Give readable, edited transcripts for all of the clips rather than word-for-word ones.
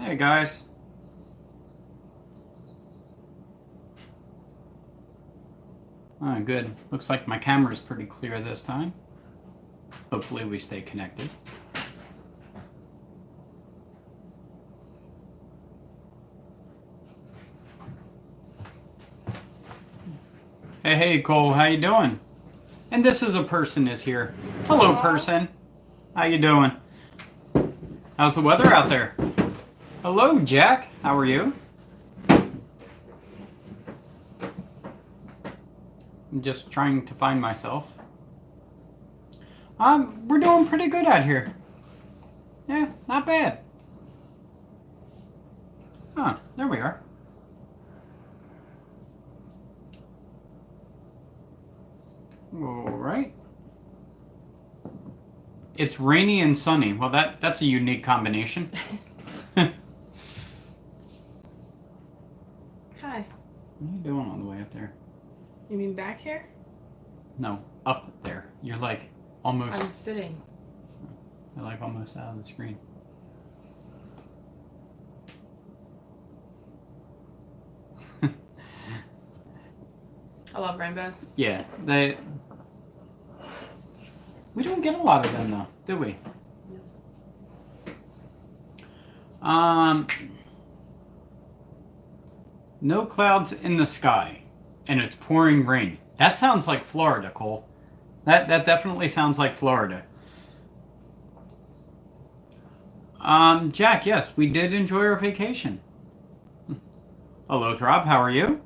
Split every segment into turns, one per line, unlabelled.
Hey guys. Oh, good. Looks like my camera's pretty clear this time. Hopefully we stay connected. Hey Cole, how you doing? And this is a person is here. Hello person. How you doing? How's the weather out there? Hello Jack, how are you? I'm just trying to find myself. We're doing pretty good out here. Yeah, not bad. Huh, there we are. Alright. It's rainy and sunny. Well, that's a unique combination.
Hi.
What are you doing on the way up there?
You mean back here?
No, up there. You're like almost...
I'm sitting.
You're like almost out of the screen.
I love rainbows.
Yeah, we don't get a lot of them though, do we? No clouds in the sky, and it's pouring rain. That sounds like Florida, Cole. That definitely sounds like Florida. Jack, yes, we did enjoy our vacation. Hello, Throb, how are you?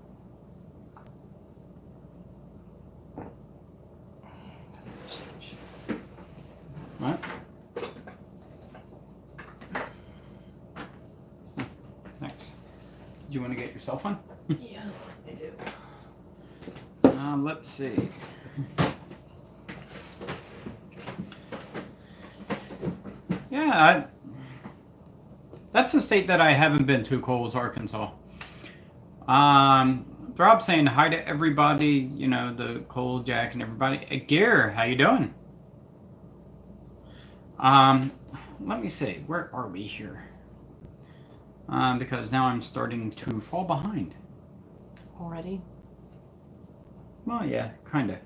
What? Thanks. Did you want to get your cell phone?
Yes, I do.
Let's see. Yeah, that's a state that I haven't been to, Cole, is Arkansas. Throb saying hi to everybody, you know, the Cole, Jack, and everybody. Hey, Gear, how you doing? Let me see, where are we here? Because now I'm starting to fall behind.
Already?
Well, yeah, kinda.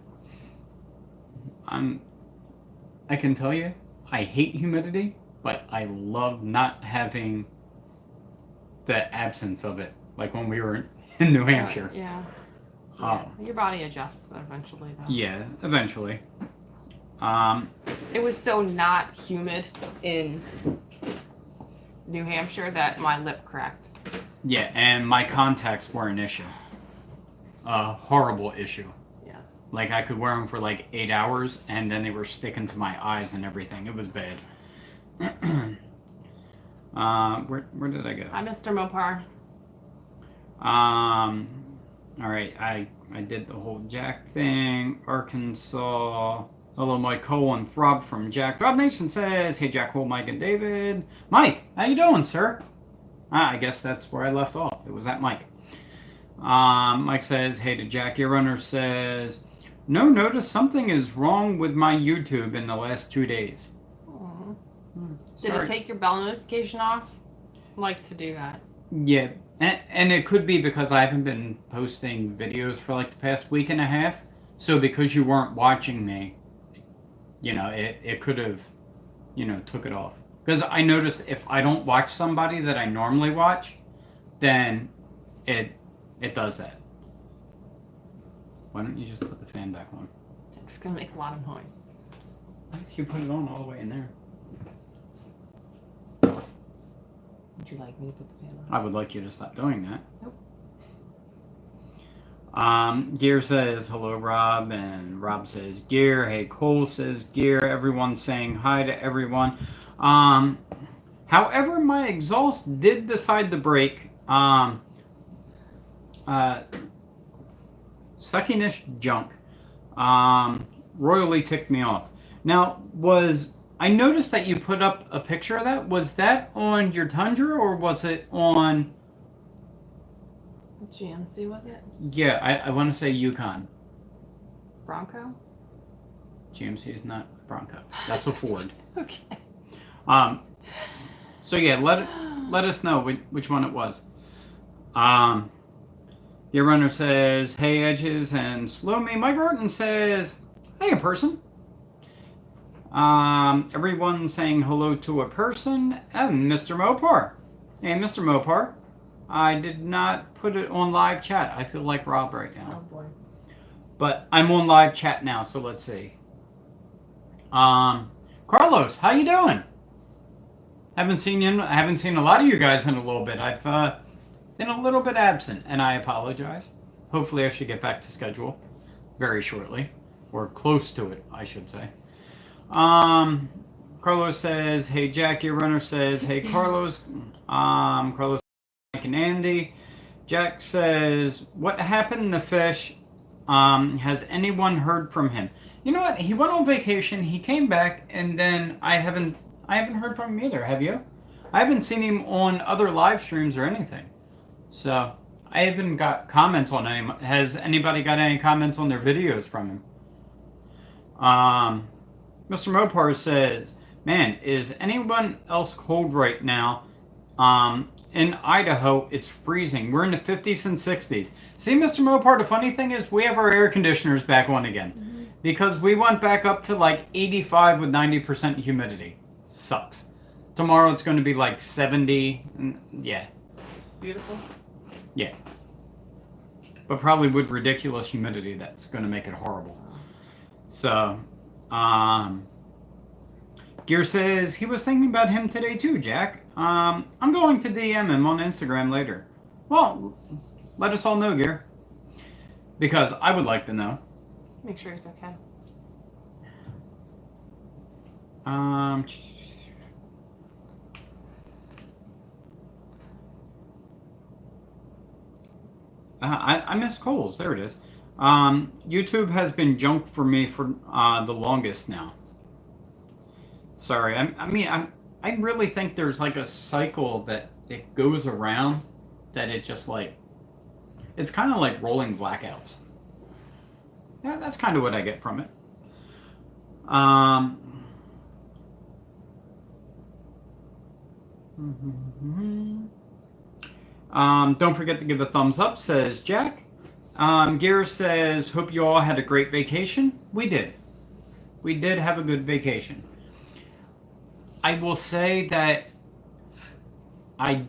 I can tell you, I hate humidity, but I love not having the absence of it. Like when we were in New Hampshire.
Yeah.
Oh.
Your body adjusts eventually, though.
Yeah, eventually.
It was so not humid in New Hampshire that my lip cracked.
Yeah, and my contacts were an issue. A horrible issue.
Yeah.
Like I could wear them for like 8 hours, and then they were sticking to my eyes and everything. It was bad. Where did I go?
Hi, Mr. Mopar.
All right. I did the whole Jack thing. Arkansas. Hello, Mike Cole and Throb from Jack. Throb Nation says, "Hey, Jack Cole, Mike, and David. Mike, how you doing, sir?" I guess that's where I left off. It was at Mike. Mike says, "Hey to Jack." Your runner says, "No, notice something is wrong with my YouTube in the last 2 days."
Aww. Did
Sorry.
it take your bell notification off? Likes to do that.
Yeah, and it could be because I haven't been posting videos for like the past week and a half. So because you weren't watching me, you know, it could have, you know, took it off. Because I noticed if I don't watch somebody that I normally watch, then it does that. Why don't you just put the fan back on?
It's gonna make a lot of noise.
What if you put it on all the way in there?
Would you like me to put the fan on?
I would like you to stop doing that.
Nope.
Gear says, "Hello, Rob," and Rob says, "Gear." Hey, Cole says, "Gear." Everyone's saying hi to everyone. However, my exhaust did decide to break. Suckiness junk. Royally ticked me off. Now, I noticed that you put up a picture of that. Was that on your Tundra or was it on...
What GMC was it?
Yeah, I want to say Yukon.
Bronco?
GMC is not a Bronco. That's a Ford.
Okay.
So yeah, let us know which one it was. Your runner says, "Hey Edges and Slow Me." Mike Martin says, "Hey, a person." Everyone saying hello to a person. And Mr. Mopar. Hey, Mr. Mopar. I did not put it on live chat. I feel like Rob right now.
Oh boy.
But I'm on live chat now, so let's see. Carlos, how you doing? I haven't seen a lot of you guys in a little bit. I've been a little bit absent, and I apologize. Hopefully I should get back to schedule very shortly. Or close to it, I should say. Carlos says, "Hey Jack." Your runner says, "Hey Carlos." Carlos, Mike, and Andy. Jack says, "What happened to Fish? Has anyone heard from him?" You know what? He went on vacation. He came back, and then I haven't heard from him either. Have you? I haven't seen him on other live streams or anything. So I haven't got comments on any. Has anybody got any comments on their videos from him? Mr. Mopar says, "Man, is anyone else cold right now? In Idaho, it's freezing. We're in the 50s and 60s. See, Mr. Mopar, the funny thing is we have our air conditioners back on again. Mm-hmm. Because we went back up to like 85 with 90% humidity. Sucks. Tomorrow it's going to be like 70. Yeah.
Beautiful.
Yeah. But probably with ridiculous humidity, that's going to make it horrible. So, Gear says he was thinking about him today too, Jack. I'm going to DM him on Instagram later. Well, let us all know, Gear. Because I would like to know.
Make sure he's okay.
I miss Coles. There it is. YouTube has been junk for me for the longest now. Sorry. I really think there's like a cycle that it goes around that it just like, it's kind of like rolling blackouts. Yeah, that's kind of what I get from it. Don't forget to give a thumbs up, says Jack. Gear says, "Hope you all had a great vacation." We did. We did have a good vacation. I will say that I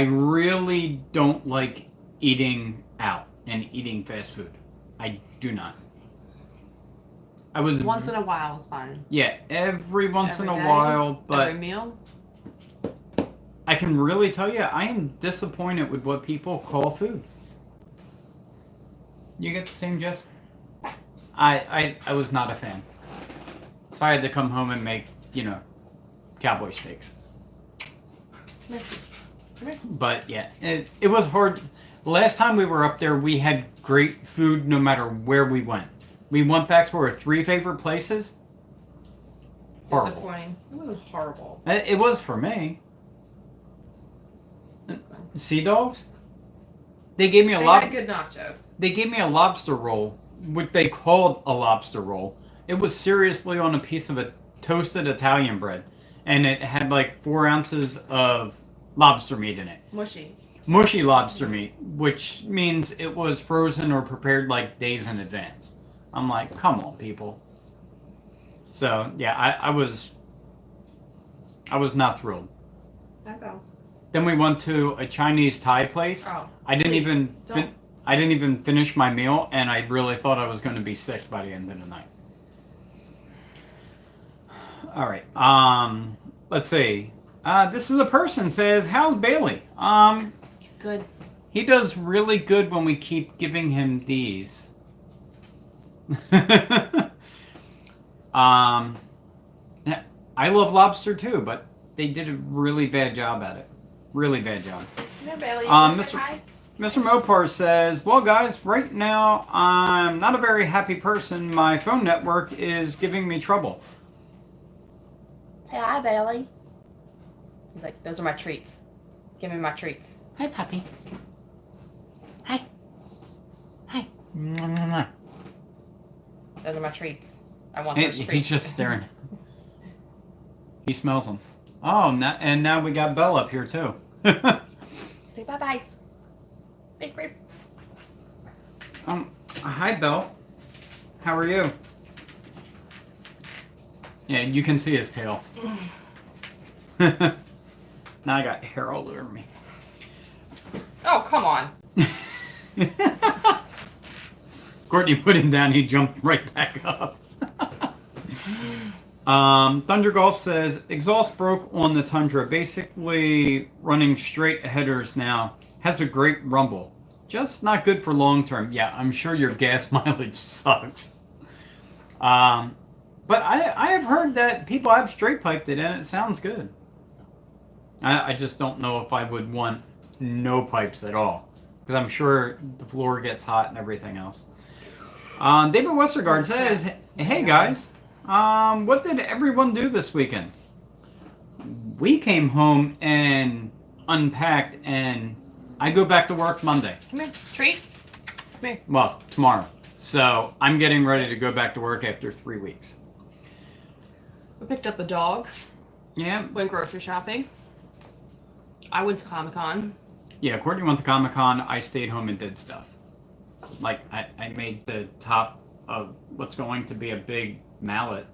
really don't like eating out and eating fast food. I do not. I was
once in a while is fine.
Yeah, every once in a
day,
while, but
every meal.
I can really tell you, I am disappointed with what people call food. You get the same gist? I was not a fan. So I had to come home and make, cowboy steaks. But yeah, it was hard. Last time we were up there, we had great food no matter where we went. We went back to our 3 favorite places. Horrible.
Disappointing. It was horrible.
It was for me. Sea Dogs? They gave me a
had good nachos.
They gave me a lobster roll, what they called a lobster roll. It was seriously on a piece of a toasted Italian bread, and it had like 4 ounces of lobster meat in it. Mushy lobster meat, which means it was frozen or prepared like days in advance. I'm like, come on, people. So yeah, I was not thrilled. Then we went to a Chinese Thai place.
Oh,
I didn't even finish my meal, and I really thought I was going to be sick by the end of the night. All right. Let's see. This is a person says, "How's Bailey?"
He's good.
He does really good when we keep giving him these. I love lobster too, but they did a really bad job at it. Really bad job.
Yeah, Bailey,
Mr. Mopar says, "Well, guys, right now I'm not a very happy person. My phone network is giving me trouble."
Say hi, Bailey. He's like, "Those are my treats. Give me my treats."
Hi, puppy. Hi. Hi.
Those are my treats. I want those treats.
He's just staring. He smells them. Oh, and now we got Belle up here too.
Say bye-byes. Big brief.
Hi, Belle. How are you? Yeah, you can see his tail. Now I got hair all over me.
Oh, come on.
Courtney put him down, he jumped right back up. Thunder Golf says, exhaust broke on the Tundra. Basically running straight headers now. Has a great rumble. Just not good for long term. Yeah, I'm sure your gas mileage sucks. But I have heard that people have straight piped it and it sounds good. I just don't know if I would want no pipes at all. Because I'm sure the floor gets hot and everything else. David Westergaard says, hey guys, what did everyone do this weekend? We came home and unpacked, and I go back to work Monday.
Come here. Treat. Come here.
Well, tomorrow. So I'm getting ready to go back to work after 3 weeks.
We picked up the dog.
Yeah.
Went grocery shopping. I went to Comic-Con.
Yeah, Courtney went to Comic-Con. I stayed home and did stuff. Like, I made the top of what's going to be a big mallet.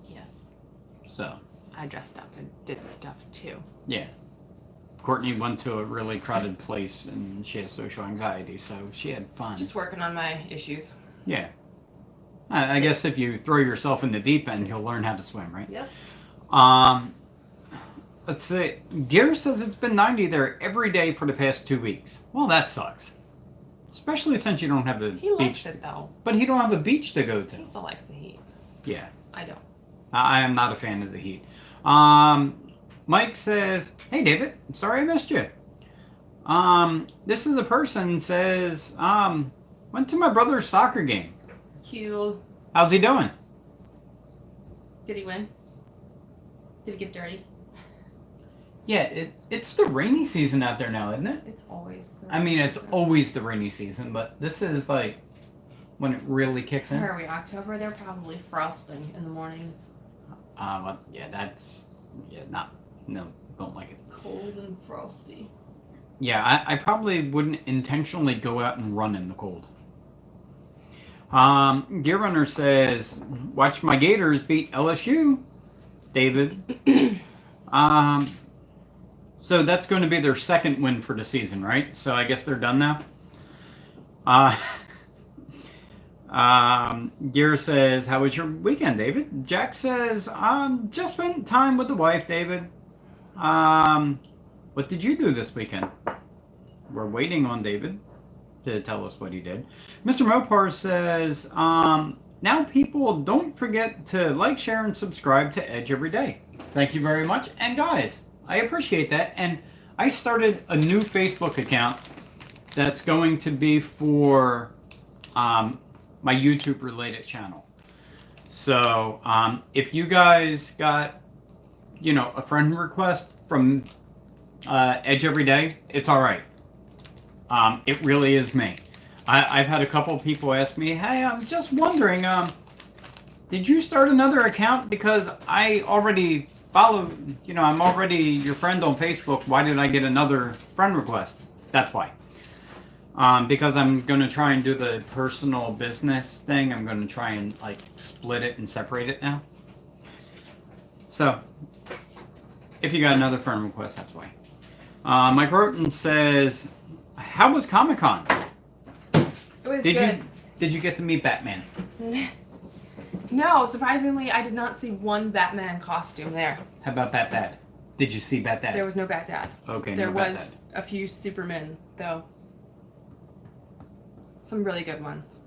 Yes.
So.
I dressed up and did stuff too.
Yeah. Courtney went to a really crowded place and she has social anxiety, so she had fun.
Just working on my issues.
Yeah. I guess if you throw yourself in the deep end, you'll learn how to swim, right?
Yep.
Let's see. Gear says it's been 90 there every day for the past 2 weeks. Well, that sucks. Especially since you don't have the
He
beach.
likes it though.
But he don't have a beach to go to.
He still likes the heat.
Yeah.
I don't.
I am not a fan of the heat. Mike says, hey David, sorry I missed you. This is a person says, went to my brother's soccer game.
Cute.
How's he doing?
Did he win? Did he get dirty?
Yeah, it's the rainy season out there now, isn't it?
It's always.
I mean, it's always the rainy season, but this is like when it really kicks in.
Where are we? October? They're probably frosting in the mornings.
Well, yeah, don't like it.
Cold and frosty.
Yeah, I probably wouldn't intentionally go out and run in the cold. Gear Runner says, watch my Gators beat LSU, David. So that's going to be their second win for the season, right? So I guess they're done now. Gear says, how was your weekend, David? Jack says, just spent time with the wife, David. What did you do this weekend? We're waiting on David to tell us what he did. Mr. Mopar says, now people don't forget to like, share, and subscribe to Edge every day. Thank you very much. And guys, I appreciate that. And I started a new Facebook account that's going to be for my YouTube related channel. So if you guys got, a friend request from Edge every day, it's all right. It really is me. I've had a couple people ask me, hey, I'm just wondering, did you start another account? Because I already follow, I'm already your friend on Facebook. Why did I get another friend request? That's why. Because I'm going to try and do the personal business thing. I'm going to try and split it and separate it now. So, if you got another friend request, that's why. Mike Roten says, how was Comic-Con?
It was good.
Did you get to meet Batman?
No, surprisingly, I did not see one Batman costume there.
How about Bat-Dad? Did you see Bat-Dad?
There was no Bat-Dad.
Okay,
there
no
was
Bat-Dad.
a few Supermen, though. Some really good ones.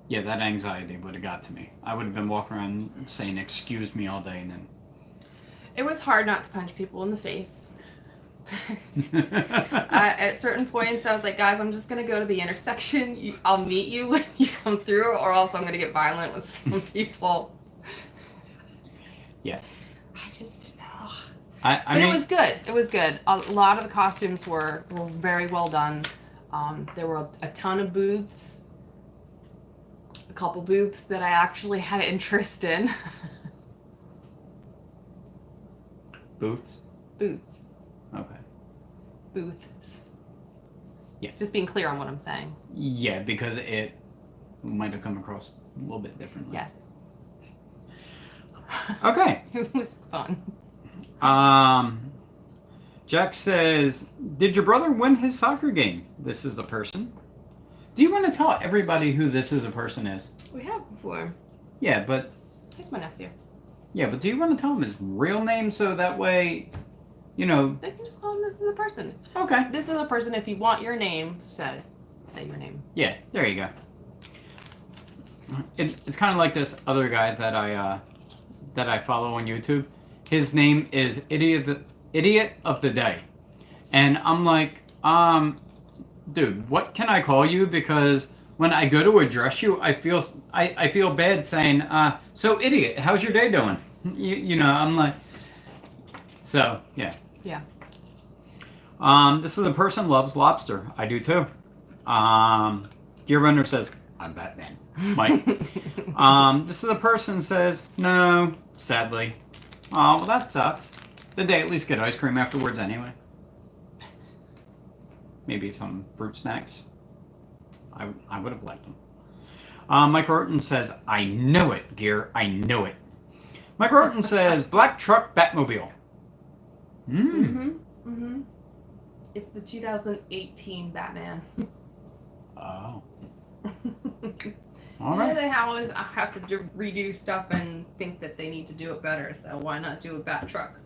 Yeah, that anxiety would have got to me. I would have been walking around saying, excuse me all day, and then...
It was hard not to punch people in the face. At certain points, I was like, guys, I'm just going to go to the intersection. I'll meet you when you come through, or else I'm going to get violent with some people.
Yeah.
I just...
I mean,
it was good. It was good. A lot of the costumes were very well done. There were a ton of booths. A couple booths that I actually had interest in.
Booths?
Booths.
Okay.
Booths.
Yeah.
Just being clear on what I'm saying.
Yeah, because it might have come across a little bit differently.
Yes.
Okay.
It was fun.
Jack says, did your brother win his soccer game? This is a person. Do you want to tell everybody who this is a person is?
We have before.
Yeah, but
He's my nephew.
yeah, but do you want to tell him his real name so that way, you know?
They can just call him this is a person.
Okay.
This is a person. If you want your name, say your name.
Yeah, there you go. It's kind of like this other guy that I follow on YouTube. His name is Idiot of the Day, and I'm like, dude, what can I call you? Because when I go to address you, I feel bad saying, so idiot, how's your day doing? You know, I'm like, so yeah.
Yeah.
This is a person loves lobster. I do too. Gear Runner says, I'm Batman. Mike. This is a person says, no, sadly. Oh, well that sucks. Did they at least get ice cream afterwards anyway? Maybe some fruit snacks. I would have liked them. Mike Orton says, I know it, Gear. I know it. Mike Orton says, black truck Batmobile.
It's the 2018 Batman.
Oh.
All right. They always have to redo stuff and think that they need to do it better. So why not do a Bat truck?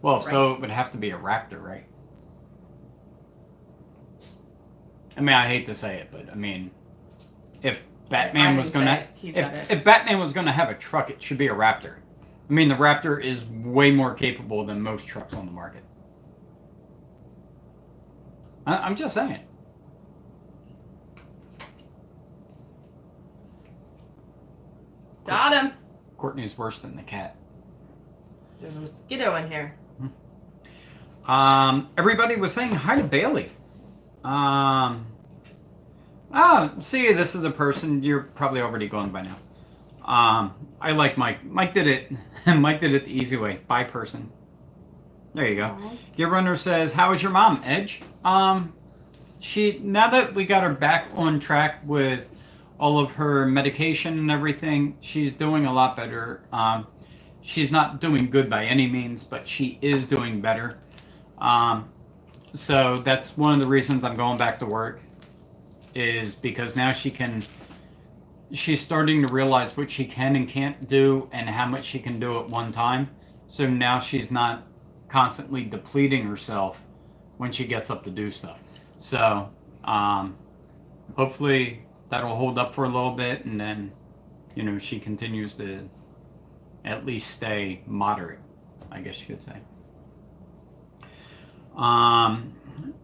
Well,
Right.
so it would have to be a Raptor, right? I mean, I hate to say it, but I mean, if Batman was gonna, if Batman was gonna have a truck, it should be a Raptor. I mean, the Raptor is way more capable than most trucks on the market. I'm just saying.
Got him.
Courtney's worse than the cat.
There's a mosquito in here.
Everybody was saying hi to Bailey. See, this is a person you're probably already gone by now. I like Mike. Mike did it. Mike did it the easy way. Bye, person. There you go. Gear Runner says, "How is your mom, Edge?" She now that we got her back on track with all of her medication and everything, she's doing a lot better. She's not doing good by any means, but she is doing better. So that's one of the reasons I'm going back to work, is because now she's starting to realize what she can and can't do and how much she can do at one time. So now she's not constantly depleting herself when she gets up to do stuff. So hopefully that'll hold up for a little bit, and then, you know, she continues to at least stay moderate, I guess you could say.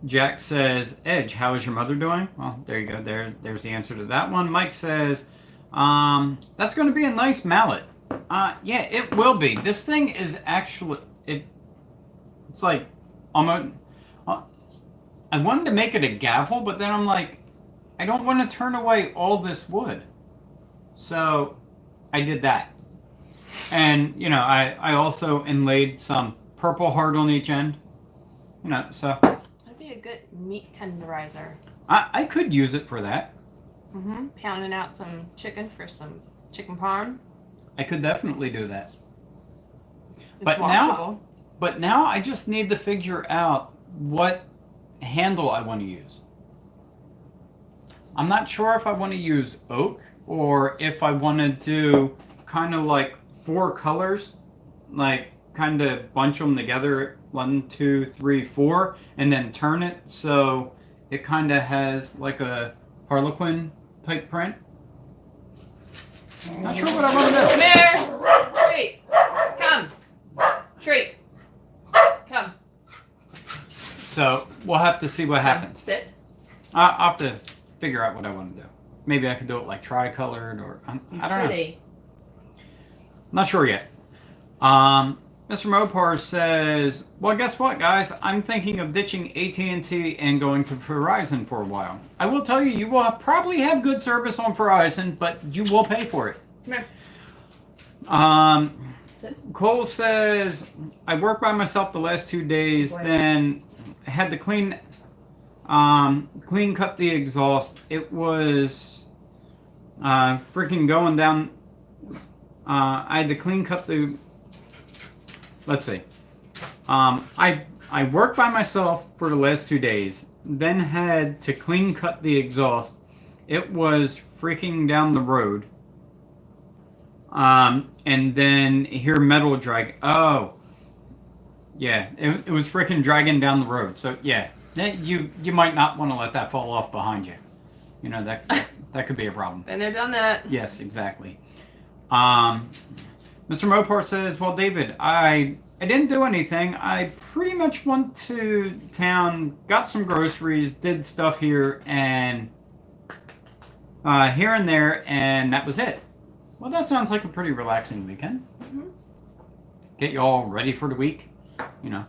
Jack says, Edge, how is your mother doing? Well, there you go. There's the answer to that one. Mike says, that's going to be a nice mallet. Yeah, it will be. This thing is actually, it's like almost, I wanted to make it a gavel, but then I'm like, I don't want to turn away all this wood. So I did that. And, you know, I also inlaid some Purple Heart on each end. You know, so.
That'd be a good meat tenderizer.
I could use it for that.
Pounding out some chicken for some chicken parm.
I could definitely do that.
It's
But
washable.
now I just need to figure out what handle I want to use. I'm not sure if I want to use oak or if I want to do kind of like 4 colors, like kind of bunch them together, 1, 2, 3, 4, and then turn it so it kind of has like a Harlequin type print. Not sure what I want to do.
Come here! Treat! Come! Treat! Come.
So we'll have to see what happens.
Sit.
I'll have to figure out what I want to do. Maybe I could do it like tri-colored, or I don't know. Not sure yet. Mr. Mopar says, well, guess what, guys? I'm thinking of ditching AT&T and going to Verizon for a while. I will tell you, you will probably have good service on Verizon, but you will pay for it.
Come here.
it.
Cole says, I worked by myself the last 2 days, then had to clean cut the exhaust. It was freaking going down. I had to clean cut the. Let's see. I worked by myself for the last 2 days, then had to clean cut the exhaust. It was freaking down the road. And then hear metal drag. Oh, yeah, it was freaking dragging down the road. So yeah, you might not want to let that fall off behind you. You know that could be a problem.
Been there, done that.
Yes, exactly. Mr. Mopar says, well, David, I didn't do anything. I pretty much went to town, got some groceries, did stuff here and there, and that was it. Well, that sounds like a pretty relaxing weekend.
Mm-hmm.
Get you all ready for the week, you know.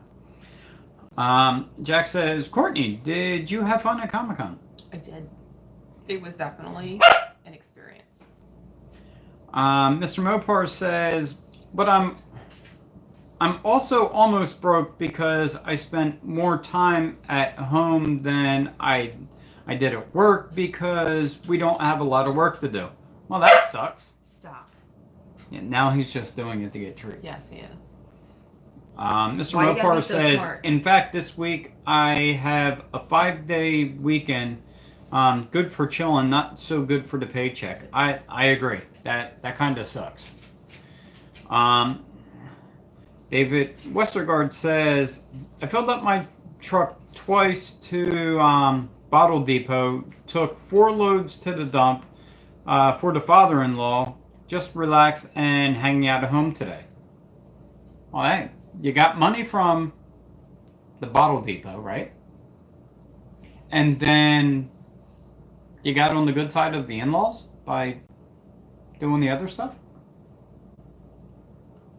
Jack says, Courtney, did you have fun at Comic-Con?
I did. It was definitely an experience.
Mr. Mopar says, but I'm also almost broke because I spent more time at home than I did at work because we don't have a lot of work to do. Well, that sucks.
Stop.
Yeah, now he's just doing it to get treats.
Yes, he is.
Mr.
Why you gotta
Mopar
be so
says,
smart?
in fact, this week I have a 5-day weekend. Good for chilling, not so good for the paycheck. I agree. That kind of sucks. David Westergaard says, I filled up my truck twice to Bottle Depot, took 4 loads to the dump for the father-in-law, just relaxed and hanging out at home today. Well, hey, you got money from the Bottle Depot, right? And then you got on the good side of the in-laws by doing the other stuff?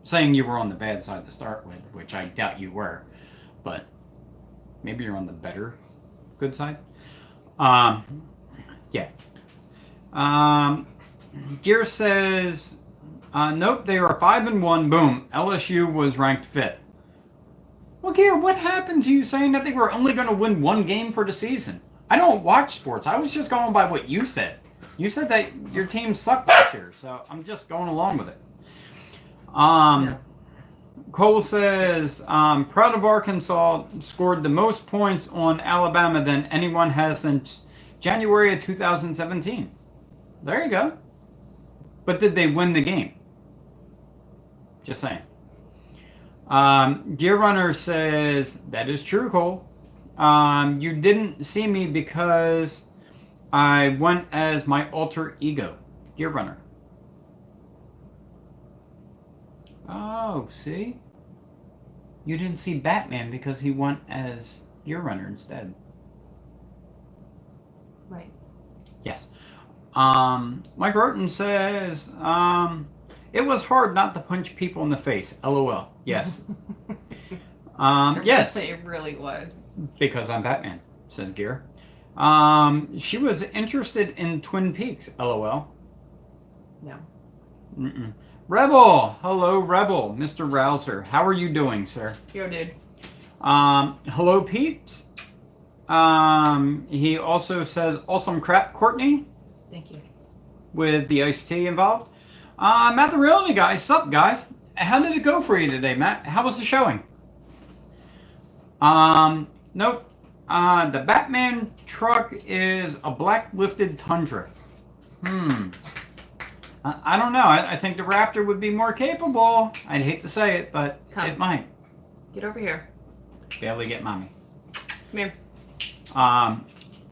Saying you were on the bad side to start with, which I doubt you were, but maybe you're on the better good side. Yeah. Gear says, nope, they are 5-1. Boom. LSU was ranked 5th. Well, Gear, what happened to you saying that they were only going to win 1 game for the season? I don't watch sports. I was just going by what you said. You said that your team sucked last year, so I'm just going along with it. Cole says, proud of Arkansas, scored the most points on Alabama than anyone has since January of 2017. There you go. But did they win the game? Just saying. Gear Runner says, that is true, Cole. You didn't see me because I went as my alter ego. Gear Runner. Oh, see? You didn't see Batman because he went as Gear Runner instead.
Right.
Yes. Mike Roten says, it was hard not to punch people in the face. LOL. Yes. Yes.
It really was.
Because I'm Batman, says Gear. She was interested in Twin Peaks. LOL.
No.
Mm-mm. Rebel! Hello, Rebel. Mr. Rouser. How are you doing, sir?
Yo, dude.
Hello, peeps. He also says, awesome crap, Courtney.
Thank you.
With the iced tea involved. Matt the Realty Guy. Sup, guys? How did it go for you today, Matt? How was the showing? Nope. The Batman truck is a black lifted Tundra. I don't know. I think the Raptor would be more capable. I'd hate to say it, but it might.
Get over here.
Barely get mommy.
Come here.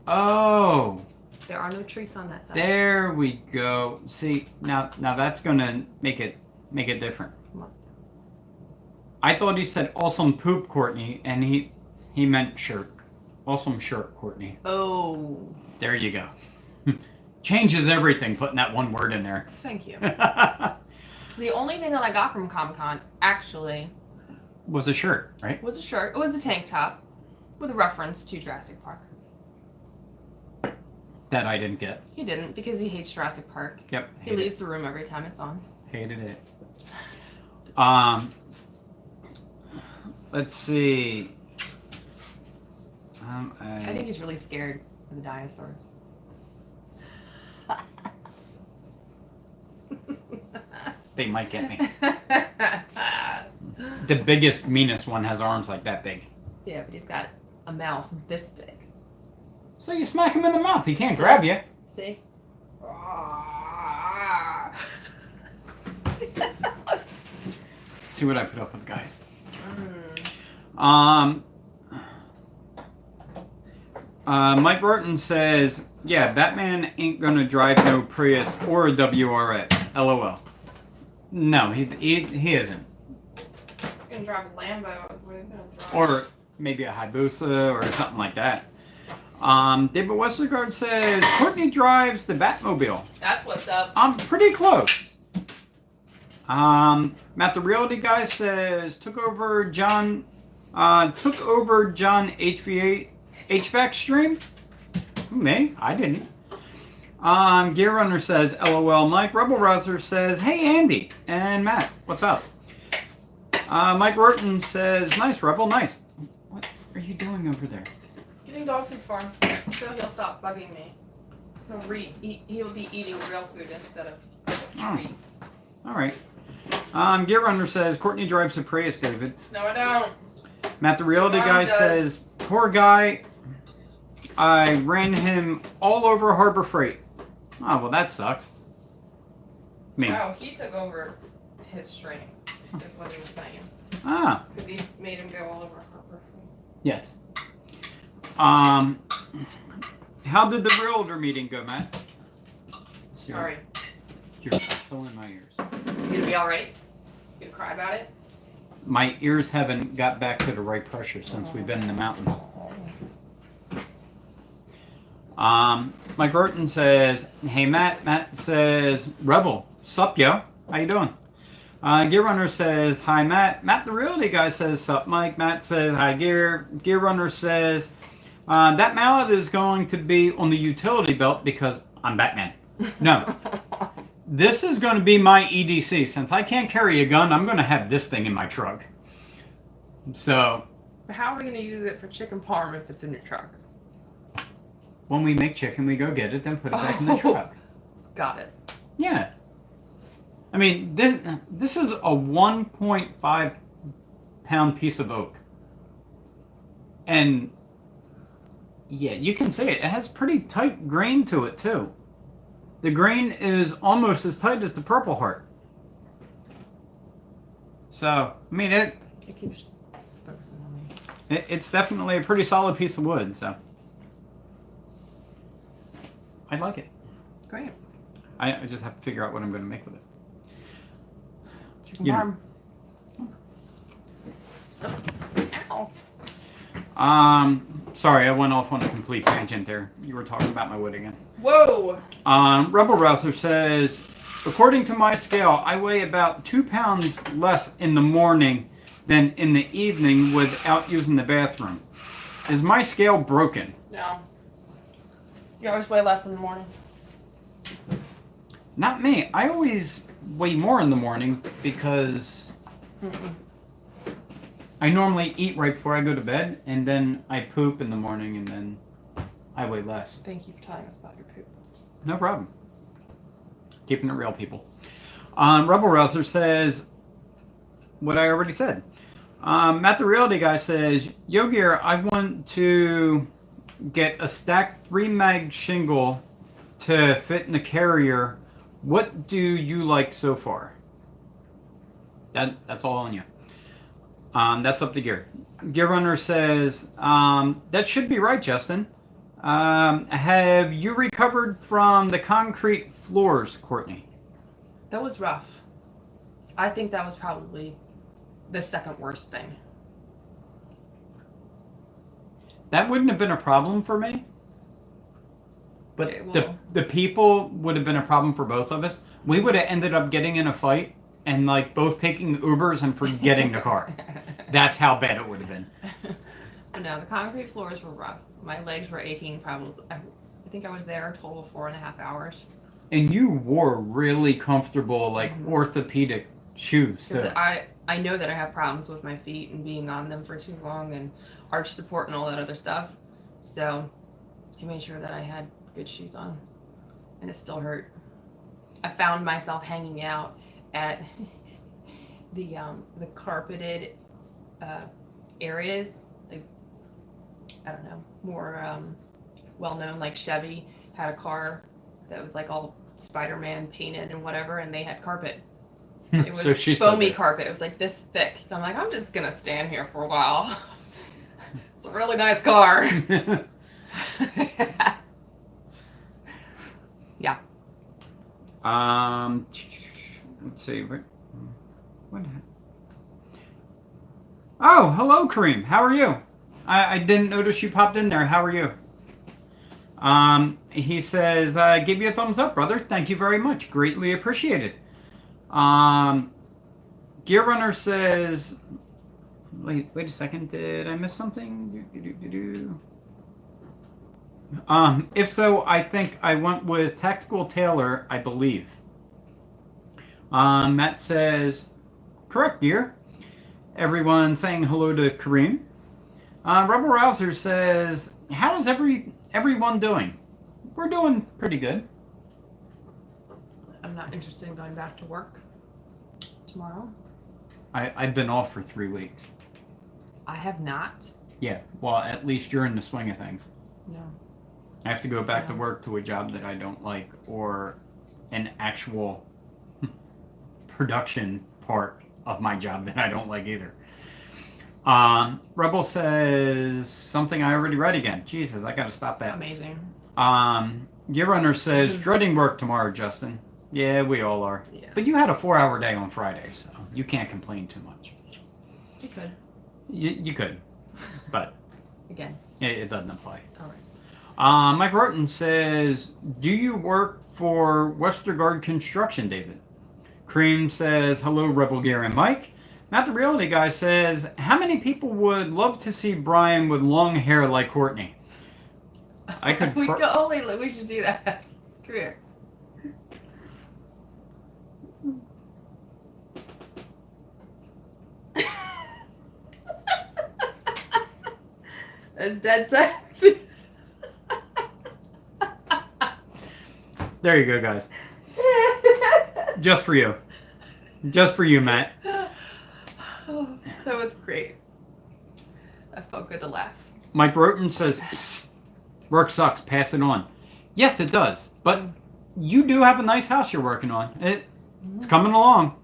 Oh.
There are no treats on that side.
There we go. See, now that's gonna make it different.
Come on.
I thought he said awesome poop, Courtney, and he meant shirt. Awesome shirt, Courtney.
Oh.
There you go. Changes everything putting that one word in there.
Thank you. The only thing that I got from Comic-Con, actually,
was a shirt, right?
was a shirt. It was a tank top with a reference to Jurassic Park.
That I didn't get.
He didn't because he hates Jurassic Park.
Yep.
He leaves the room every time it's on.
Hated it. Let's see.
I think he's really scared of the dinosaurs.
They might get me. The biggest, meanest one has arms like that big.
Yeah, but he's got a mouth this big.
So you smack him in the mouth. He can't grab you.
See?
See what I put up with, guys. Mike Burton says, yeah, Batman ain't gonna drive no Prius or a WRX. LOL. No, he isn't.
He's gonna drive a Lambo. Is what he's gonna drive.
Or maybe a Hayabusa or something like that. David Westergaard says, Courtney drives the Batmobile.
That's what's up.
I'm pretty close. Matt the Realty guy says, took over John HVAC stream? Me? I didn't. Gear Runner says, LOL Mike. Rebel Rouser says, hey Andy and Matt, what's up? Mike Rorton says, nice Rebel, nice. What are you doing over there?
Getting dog food for him, so he'll stop bugging me. He'll be eating real food instead of treats.
All right. Gear Runner says, Courtney drives a Prius, David.
No, I don't.
Matt the Realty guy says, poor guy, I ran him all over Harbor Freight. Oh, well, that sucks. Me.
Oh, he took over his stream, is what he was saying.
Ah.
Because he made him go all over Harbor Freight.
Yes. How did the realtor meeting go, Matt?
Sorry.
You're still in my ears.
You gonna be alright? You gonna cry about it?
My ears haven't got back to the right pressure since we've been in the mountains. Mike Burton says, hey Matt. Matt says, Rebel, sup yo? How you doing? Gear Runner says, hi Matt. Matt the Realty guy says, sup Mike. Matt says, hi Gear. Gear Runner says, that mallet is going to be on the utility belt because I'm Batman. No. This is going to be my EDC. Since I can't carry a gun, I'm going to have this thing in my truck. So.
But how are we going to use it for chicken parm if it's in your truck?
When we make chicken, we go get it, then put it back in the truck.
Got it.
Yeah. I mean, this is a 1.5 pound piece of oak. And yeah, you can see it. It has pretty tight grain to it, too. The grain is almost as tight as the Purple Heart. So, I mean,
It keeps focusing on me.
it's definitely a pretty solid piece of wood, so. I like it.
Great.
I just have to figure out what I'm going to make with it.
Chicken parm.
Ow. Sorry, I went off on a complete tangent there. You were talking about my wood again.
Whoa!
Rebel Rouser says, according to my scale, I weigh about 2 pounds less in the morning than in the evening without using the bathroom. Is my scale broken?
No. You always weigh less in the morning.
Not me. I always weigh more in the morning because I normally eat right before I go to bed, and then I poop in the morning, and then I weigh less.
Thank you for telling us about your poop.
No problem. Keeping it real, people. Rebel Rouser says what I already said. Matt the Realty guy says, Yo Gear, I want to get a stacked 3-mag shingle to fit in the carrier. What do you like so far? That's all on you. That's up to Gear. Gear Runner says, that should be right, Justin. Have you recovered from the concrete floors, Courtney?
That was rough. I think that was probably the second worst thing.
That wouldn't have been a problem for me. But the people would have been a problem for both of us. We would have ended up getting in a fight and like both taking Ubers and forgetting the car. That's how bad it would have been.
But no, the concrete floors were rough. My legs were aching probably. I think I was there a total of 4.5 hours.
And you wore really comfortable, like orthopedic shoes too.
Because I know that I have problems with my feet and being on them for too long and arch support and all that other stuff. So I made sure that I had good shoes on, and it still hurt. I found myself hanging out at the carpeted areas, like, I don't know, more well known, like Chevy had a car that was like all Spider-Man painted and whatever, and they had carpet. It was
So she's still
foamy
there.
carpet. It was like this thick. And I'm like, I'm just gonna stand here for a while. It's a really nice car. Yeah.
Let's see. What? Oh, hello, Kareem. How are you? I didn't notice you popped in there. How are you? He says, give you a thumbs up, brother. Thank you very much. Greatly appreciated. Gear Runner says, wait a second. Did I miss something? If so, I think I went with Tactical Tailor, I believe. Matt says, correct, Gear. Everyone saying hello to Kareem. Rebel Rouser says, how is everyone doing? We're doing pretty good.
I'm not interested in going back to work tomorrow.
I've been off for 3 weeks.
I have not.
Yeah, well, at least you're in the swing of things.
No.
I have to go back to
Yeah.
work to a job that I don't like, or an actual production part of my job that I don't like either. Rebel says something I already read again. Jesus, I gotta stop that.
Amazing.
Gear Runner says, dreading work tomorrow, Justin. Yeah, we all are.
Yeah.
But you had a 4-hour day on Friday, so you can't complain too much.
You could.
You could, but
Again.
it doesn't apply.
All right.
Mike Roten says, do you work for Westergaard Construction, David? Cream says, hello, Rebel Gear and Mike. Matt the Reality Guy says, how many people would love to see Brian with long hair like Courtney? I could...
we should do that. Come here. That's dead sexy.
There you go, guys. Just for you. Just for you, Matt.
Oh, that was great. That felt good to laugh.
Mike Roten says, psst, work sucks, pass it on. Yes, it does. But you do have a nice house you're working on. It's coming along.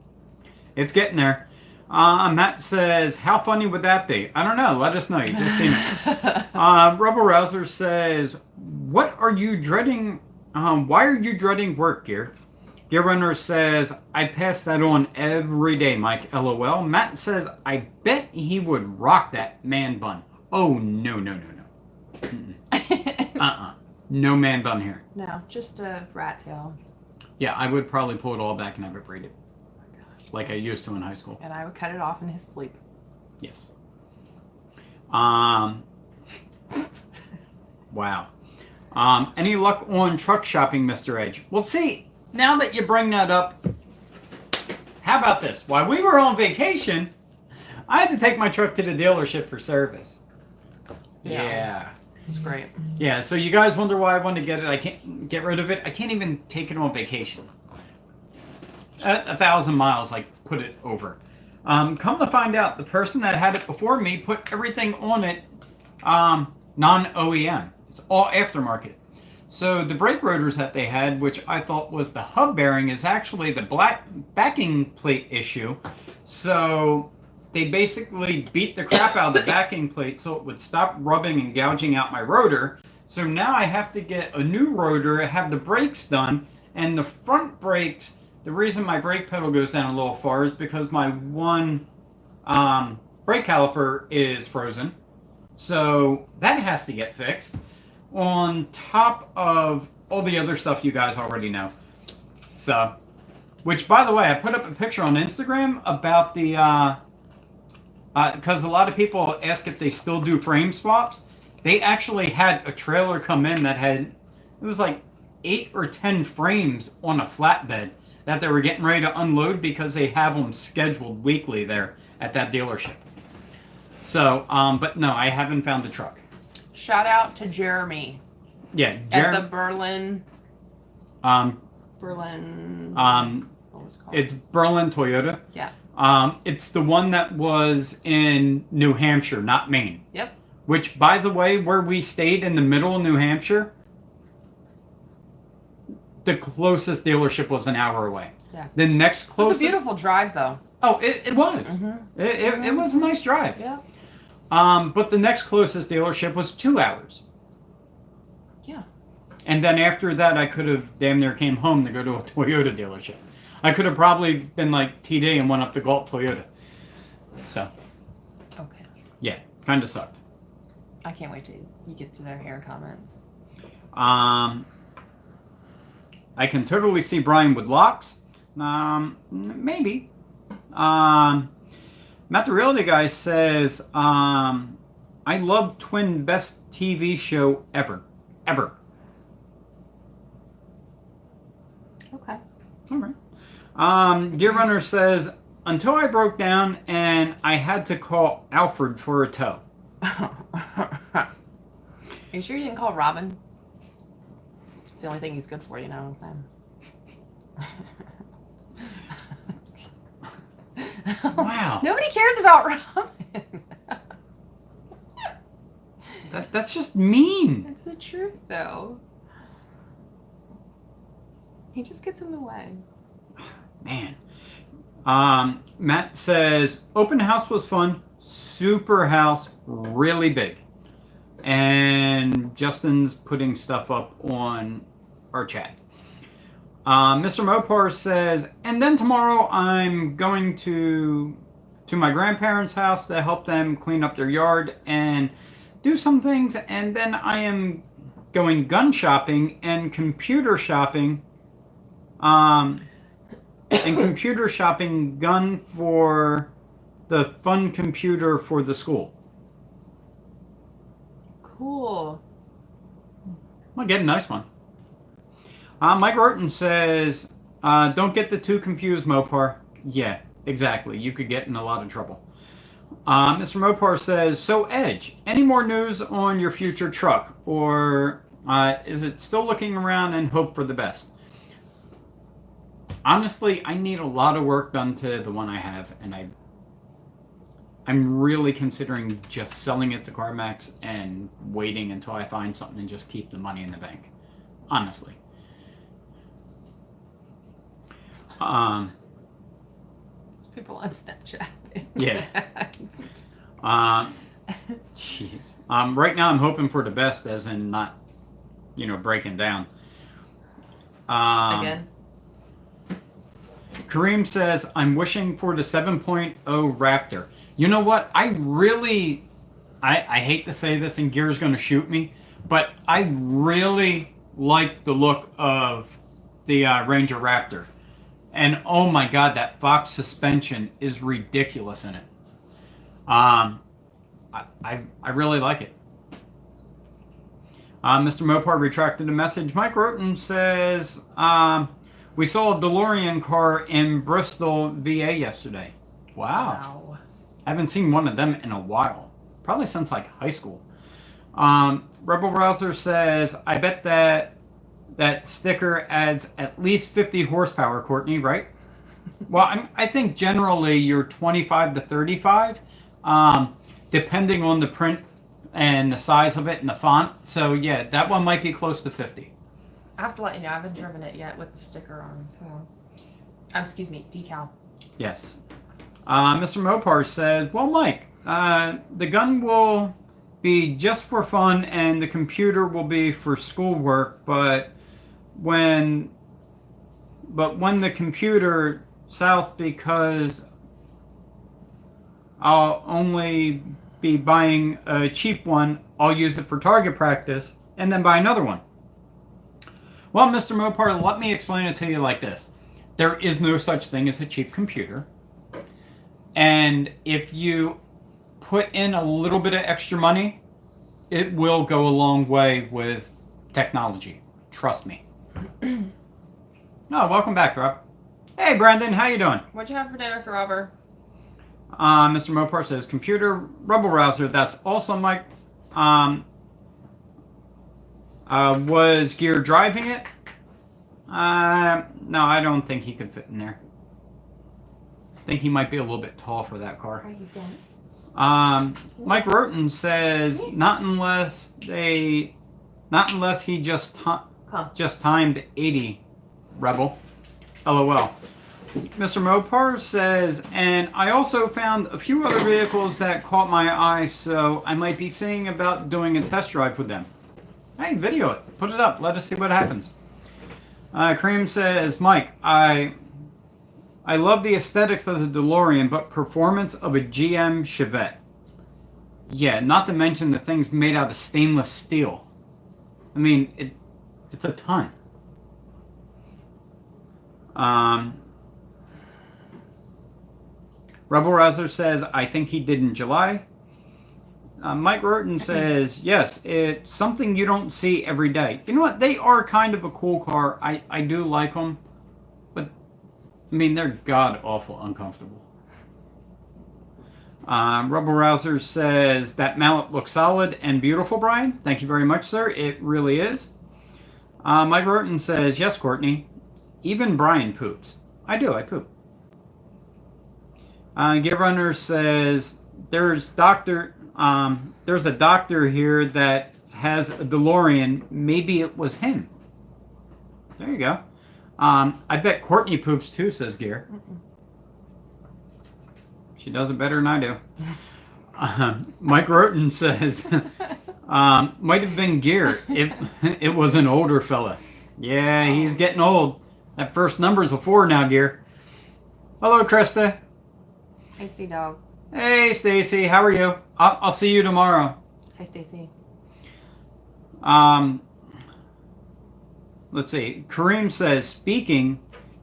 It's getting there. Matt says, how funny would that be? I don't know. Let us know. You just seen it. Rebel Rouser says, what are you dreading? Why are you dreading work, Gear? Gear Runner says, I pass that on every day, Mike. LOL. Matt says, I bet he would rock that man bun. Oh, no. No man bun here.
No, just a rat tail.
Yeah, I would probably pull it all back and have it braided.
Oh my gosh.
Like I used to in high school.
And I would cut it off in his sleep.
Yes. Wow. Any luck on truck shopping, Mr. Edge? Well, see, now that you bring that up, how about this? While we were on vacation, I had to take my truck to the dealership for service. Yeah.
It's great.
Yeah, so you guys wonder why I wanted to get it. I can't get rid of it. I can't even take it on vacation. 1,000 miles, like, put it over. Come to find out, the person that had it before me put everything on it non-OEM. It's all aftermarket. So the brake rotors that they had, which I thought was the hub bearing, is actually the black backing plate issue. So they basically beat the crap out of the backing plate so it would stop rubbing and gouging out my rotor. So now I have to get a new rotor, have the brakes done, and the front brakes, the reason my brake pedal goes down a little far is because my one brake caliper is frozen. So that has to get fixed. On top of all the other stuff you guys already know. So, which by the way, I put up a picture on Instagram about the, because a lot of people ask if they still do frame swaps. They actually had a trailer come in that had, it was like 8 or 10 frames on a flatbed that they were getting ready to unload because they have them scheduled weekly there at that dealership. So, but no, I haven't found the truck.
Shout out to Jeremy
Yeah,
at the Berlin.
What
was it called?
it's Berlin Toyota.
Yeah.
It's the one that was in New Hampshire, not Maine.
Yep.
Which, by the way, where we stayed in the middle of New Hampshire, the closest dealership was an hour away.
Yes.
The next
It was
closest.
a beautiful drive, though.
Oh, it was.
Mm-hmm.
It was a nice drive.
Yeah.
But the next closest dealership was 2 hours.
Yeah.
And then after that, I could have damn near came home to go to a Toyota dealership. I could have probably been like TD and went up to Galt Toyota. So,
Okay.
yeah, kind of sucked.
I can't wait till you get to their hair comments.
I can totally see Brian with locks. Maybe. Matt the Realty Guy says, I love Twin, best TV show ever. Ever.
Okay.
All right. Gear Runner says, until I broke down and I had to call Alfred for a tow.
Are you sure you didn't call Robin? It's the only thing he's good for, you know what I'm saying?
Wow.
Nobody cares about Robin.
That's just mean.
It's the truth, though. He just gets in the way.
Man. Matt says, open house was fun. Super house, really big. And Justin's putting stuff up on our chat. Mr. Mopar says, and then tomorrow I'm going to my grandparents' house to help them clean up their yard and do some things. And then I am going gun shopping and computer shopping. And computer shopping gun for the fun computer for the school.
Cool.
I'll get a nice one. Mike Roten says, don't get the two confused, Mopar. Yeah, exactly. You could get in a lot of trouble. Mr. Mopar says, so Edge, any more news on your future truck? Or is it still looking around and hope for the best? Honestly, I need a lot of work done to the one I have, and I'm really considering just selling it to CarMax and waiting until I find something and just keep the money in the bank. Honestly.
There's people on Snapchat.
Yeah. Jeez. Right now I'm hoping for the best, as in not, breaking down.
Again?
Kareem says, I'm wishing for the 7.0 Raptor. You know what? I hate to say this and Gear's going to shoot me, but I really like the look of the Ranger Raptor. And oh my God, that Fox suspension is ridiculous in it. I really like it. Mr. Mopar retracted the message. Mike Roten says, we saw a DeLorean car in Bristol, VA yesterday. Wow. I haven't seen one of them in a while. Probably since like high school. Rebel Rouser says, I bet that sticker adds at least 50 horsepower, Courtney, right? Well, I think generally you're 25 to 35, depending on the print and the size of it and the font. So yeah, that one might be close to 50.
I have to let you know, I haven't driven it yet with the sticker on, so. Excuse me, decal.
Yes. Mr. Mopar says, well, Mike, the gun will be just for fun and the computer will be for schoolwork, but when the computer south, because I'll only be buying a cheap one, I'll use it for target practice and then buy another one. Well, Mr. Mopar, let me explain it to you like this. There is no such thing as a cheap computer. And if you put in a little bit of extra money, it will go a long way with technology. Trust me. Oh, welcome back, Rob. Hey, Brandon, how you doing?
What'd you have for dinner, Throbber?
Mr. Mopar says, computer rebel rouser. That's also Mike. Was Gear driving it? No, I don't think he could fit in there. I think he might be a little bit tall for that car.
Are you done?
Mike Roten says, not unless he just timed 80 Rebel. LOL. Mr. Mopar says, and I also found a few other vehicles that caught my eye, so I might be seeing about doing a test drive with them. Hey, video it. Put it up. Let us see what happens. Cream says, Mike, I love the aesthetics of the DeLorean, but performance of a GM Chevette. Yeah, not to mention the thing's made out of stainless steel. I mean, it's a ton. Rebel Rouser says, I think he did in July. Mike Roten says, yes, it's something you don't see every day. You know what? They are kind of a cool car. I do like them. But, I mean, they're god-awful uncomfortable. Rebel Rouser says, that mallet looks solid and beautiful, Brian. Thank you very much, sir. It really is. Mike Roten says, yes, Courtney. Even Brian poops. I do. I poop. Gear Runner says, there's a doctor here that has a DeLorean. Maybe it was him. There you go. I bet Courtney poops too, says Gear. She does it better than I do. Mike Roten says, might have been Gear. It was an older fella. Yeah, he's getting old. That first number's a 4 now, Gear. Hello, Krista.
Hey, Sea-Dog.
Hey, Stacy. How are you? I'll see you tomorrow.
Hi, Stacy.
Let's see. Kareem says, speaking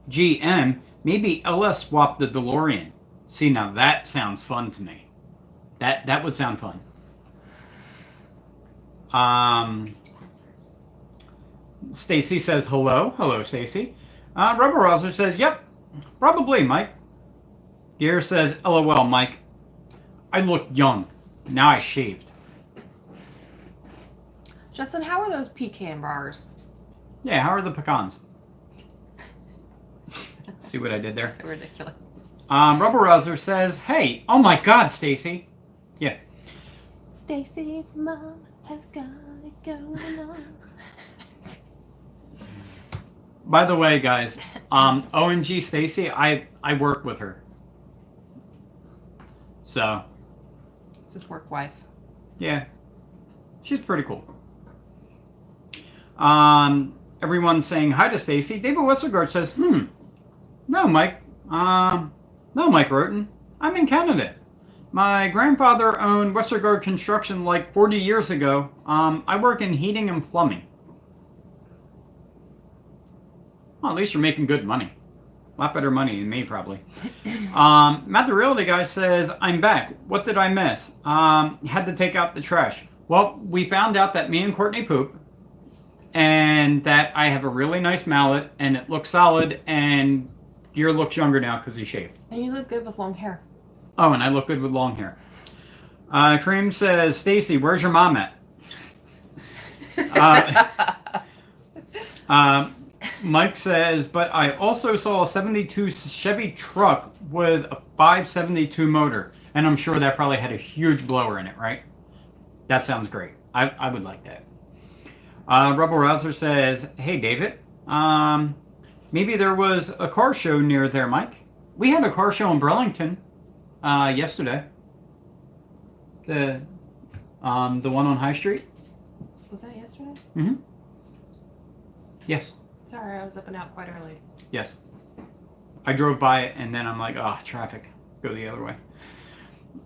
GM, maybe LS swapped the DeLorean. See, now that sounds fun to me. That would sound fun. Stacy says, hello. Hello, Stacy. Rebel Rouser says, yep, probably, Mike. Gear says, LOL, Mike. I look young. Now I shaved.
Justin, how are those pecan bars?
Yeah, how are the pecans? See what I did there?
So ridiculous.
Rebel Rouser says, hey, oh my god, Stacy. Yeah.
Stacy's mom has got it going on.
By the way, guys, OMG Stacy, I work with her. So.
It's his work wife.
Yeah. She's pretty cool. Everyone's saying hi to Stacy. David Westergaard says, no, Mike. No, Mike Roten. I'm in Canada. My grandfather owned Westergaard Construction like 40 years ago. I work in heating and plumbing. Well, at least you're making good money. A lot better money than me, probably. Matt the Realty guy says, I'm back. What did I miss? Had to take out the trash. Well, we found out that me and Courtney poop. And that I have a really nice mallet. And it looks solid. And Gear looks younger now because he shaved.
And you look good with long hair.
Oh, and I look good with long hair. Kareem says, Stacy, where's your mom at? Mike says, but I also saw a 72 Chevy truck with a 572 motor. And I'm sure that probably had a huge blower in it, right? That sounds great. I would like that. Rebel Rouser says, hey, David. Maybe there was a car show near there, Mike. We had a car show in Burlington yesterday. The one on High Street.
Was that yesterday?
Mm-hmm. Yes.
Sorry, I was up and out quite early.
Yes. I drove by it and then I'm like, traffic. Go the other way.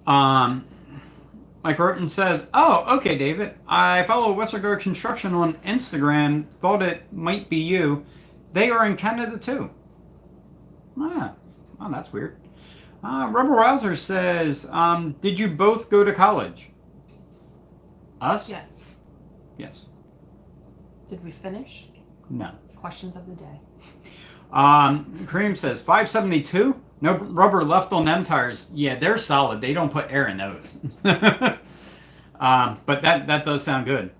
Mike Roten says, oh, okay, David. I follow Westergaard Construction on Instagram. Thought it might be you. They are in Canada too. Oh, that's weird. Rebel Rouser says, did you both go to college? Us?
Yes.
Yes.
Did we finish?
No.
Questions of the day.
Kareem says 572. No rubber left on them tires. Yeah, they're solid. They don't put air in those. But that does sound good.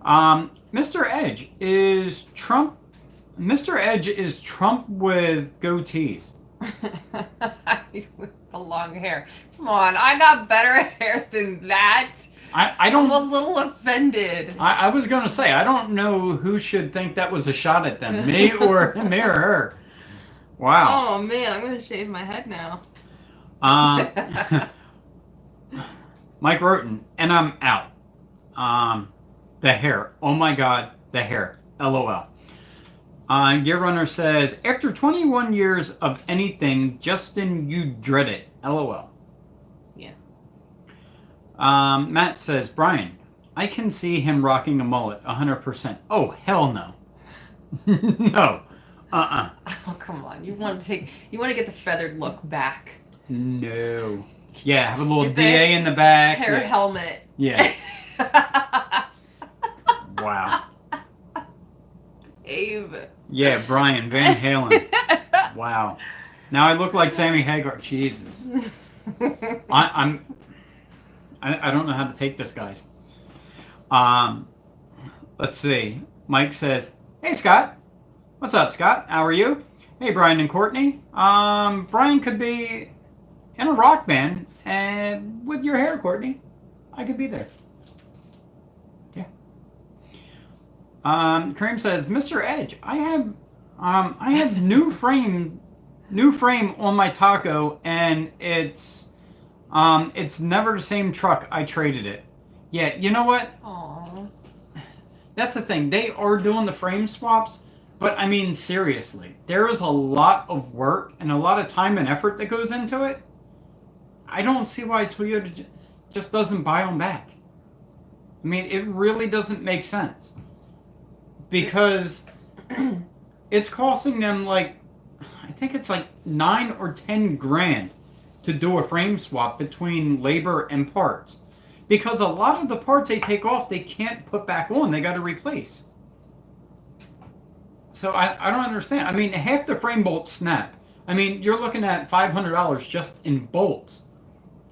Mr. Edge is Trump. Mr. Edge is Trump with goatees.
With the long hair. Come on, I got better hair than that.
I don't.
I'm a little offended.
I was gonna say I don't know who should think that was a shot at them, me or her. Wow.
Oh man, I'm gonna shave my head now.
Mike Roten, and I'm out. The hair. Oh my God, the hair. LOL. Gear Runner says, after 21 years of anything, Justin, you dread it. LOL.
Yeah.
Matt says, Brian, I can see him rocking a mullet 100%. Oh, hell no. No.
Oh, come on. You want to get the feathered look back.
No. Yeah, have a little
Get the
DA in the back.
Hair
Yeah.
helmet.
Yes. Wow.
Abe.
Yeah, Brian Van Halen. Wow. Now I look like Sammy Hagar. Jesus. I don't know how to take this, guys. Let's see. Mike says, "Hey Scott, what's up, Scott? How are you? Hey Brian and Courtney. Brian could be in a rock band, and with your hair, Courtney, I could be there." Yeah. Kareem says, "Mr. Edge, I have new frame on my Taco, and it's never the same truck. I traded it." Yeah, you know what?
Aww.
That's the thing. They are doing the frame swaps, but I mean, seriously, there is a lot of work and a lot of time and effort that goes into it. I don't see why Toyota just doesn't buy them back. I mean, it really doesn't make sense. Because it's costing them I think it's like 9 or 10 grand to do a frame swap between labor and parts. Because a lot of the parts they take off, they can't put back on. They got to replace. So I don't understand. I mean, half the frame bolts snap. I mean, you're looking at $500 just in bolts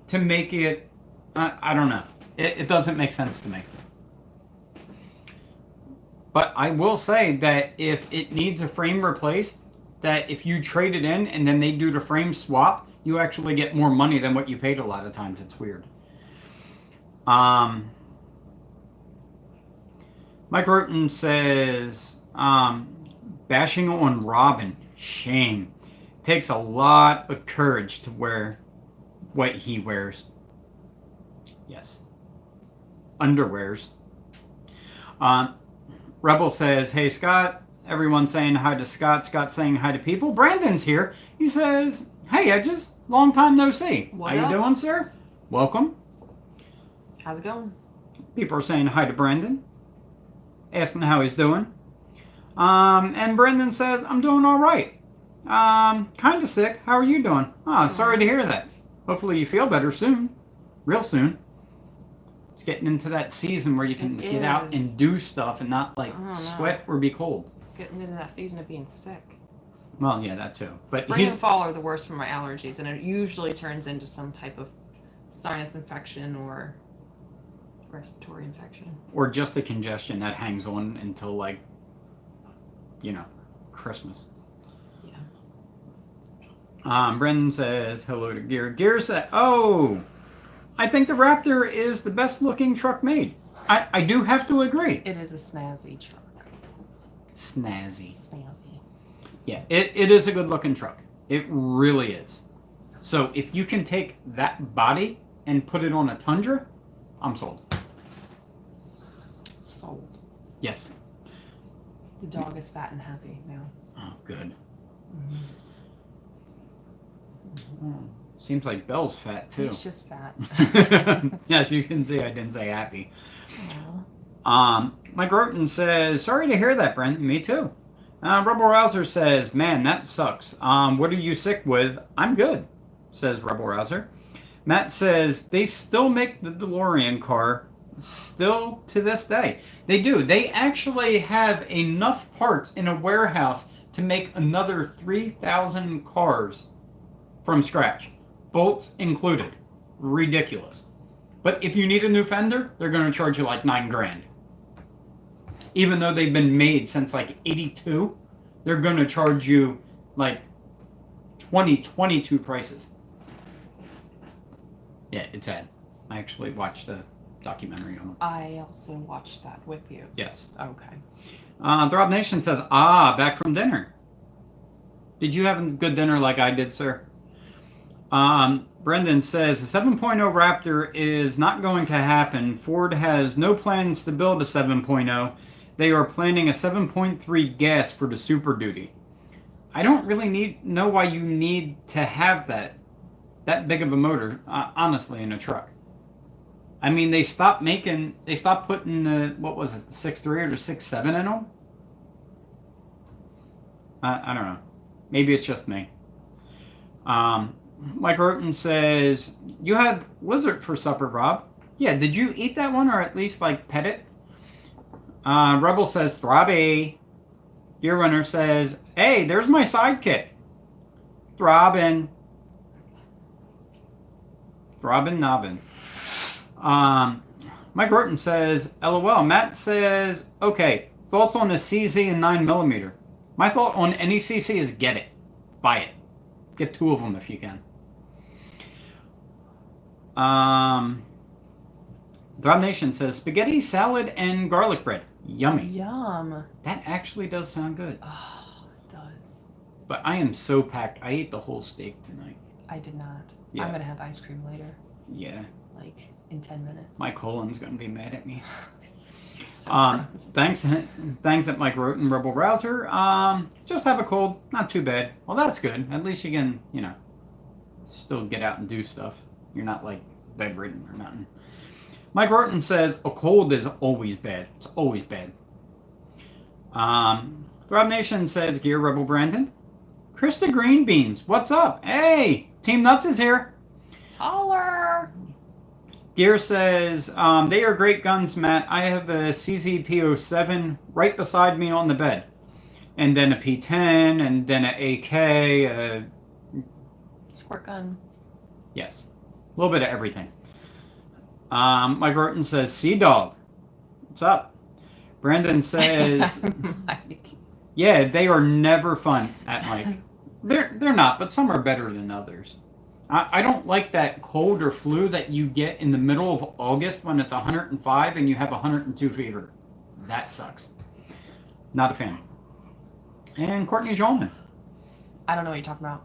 to make it. I don't know. It doesn't make sense to me. But I will say that if it needs a frame replaced, that if you trade it in and then they do the frame swap, you actually get more money than what you paid a lot of times. It's weird. Mike Roten says, bashing on Robin, shame. It takes a lot of courage to wear what he wears. Yes. Underwears. Rebel says, hey Scott, everyone saying hi to Scott. Scott saying hi to people. Brandon's here. He says, hey Edges, long time no see.
What
How
up?
you doing, sir? Welcome.
How's it going?
People are saying hi to Brandon, asking how he's doing. And Brandon says, I'm doing all right. Kind of sick. How are you doing? Oh, sorry to hear that. Hopefully you feel better soon. Real soon. It's getting into that season where you can
It
get out
is.
and do stuff and not
I don't know.
sweat or be cold.
It's getting into that season of being sick.
Well, yeah, that too. But
Spring and fall are the worst for my allergies, and it usually turns into some type of sinus infection or respiratory infection.
or just a congestion that hangs on until Christmas.
Yeah.
Brendan says hello to Gear. Gear said, "Oh, I think the Raptor is the best looking truck made." I do have to agree.
It is a snazzy truck.
Snazzy.
Snazzy.
Yeah, it is a good looking truck. It really is. So if you can take that body and put it on a Tundra, I'm sold.
Sold.
Yes.
The dog is fat and happy now.
Oh, good. Seems like Belle's fat too.
He's just fat.
Yes, you can see I didn't say happy.
Aw.
Mike Roten says, sorry to hear that, Brent. Me too. Rebel Rouser says, man, that sucks. What are you sick with? I'm good, says Rebel Rouser. Matt says, they still make the DeLorean car still to this day. They do. They actually have enough parts in a warehouse to make another 3,000 cars from scratch, bolts included. Ridiculous. But if you need a new fender, they're going to charge you like $9,000. Even though they've been made since like 82, they're going to charge you like 22 prices. Yeah, it's sad. I actually watched the documentary on it.
I also watched that with you.
Yes.
Okay.
Throb Nation says, back from dinner. Did you have a good dinner like I did, sir? Brendan says, the 7.0 Raptor is not going to happen. Ford has no plans to build a 7.0. They are planning a 7.3 gas for the Super Duty. I don't really know why you need to have that big of a motor, honestly, in a truck. I mean, they stopped putting the, what was it, the 6.3 or the 6.7 in them? I don't know. Maybe it's just me. Mike Roten says, you had lizard for supper, Rob. Yeah, did you eat that one or at least, like, pet it? Rebel says, Throbby. Gear Runner says, hey, there's my sidekick. Throbbin. Nobbin. Mike Roten says, LOL. Matt says, okay, thoughts on the CZ and 9mm. My thought on any CC is get it. Buy it. Get 2 of them if you can. Throb Nation says, spaghetti, salad, and garlic bread. Yummy.
Yum.
That actually does sound good.
Oh, it does.
But I am so packed. I ate the whole steak tonight.
I did not.
Yeah.
I'm going to have ice cream later.
Yeah.
Like, in 10 minutes.
My colon's going to be mad at me.
So gross.
Thanks at Mike Roten, Rebel Rouser. Just have a cold. Not too bad. Well, that's good. At least you can, still get out and do stuff. You're not, like, bedridden or nothing. Mike Roten says, a cold is always bad. It's always bad. Throb Nation says, Gear Rebel Brandon. Krista Green Beans, what's up? Hey, Team Nuts is here.
Holler!
Gear says, they are great guns, Matt. I have a CZP07 right beside me on the bed. And then a P10, and then an AK.
Squirt gun.
Yes. A little bit of everything. Mike Roten says, Sea Dog. What's up? Brandon says,
Mike.
yeah, they are never fun at Mike. They're not, but some are better than others. I don't like that cold or flu that you get in the middle of August when it's 105 and you have 102 fever. That sucks. Not a fan. And Courtney Jolman.
I don't know what you're talking about.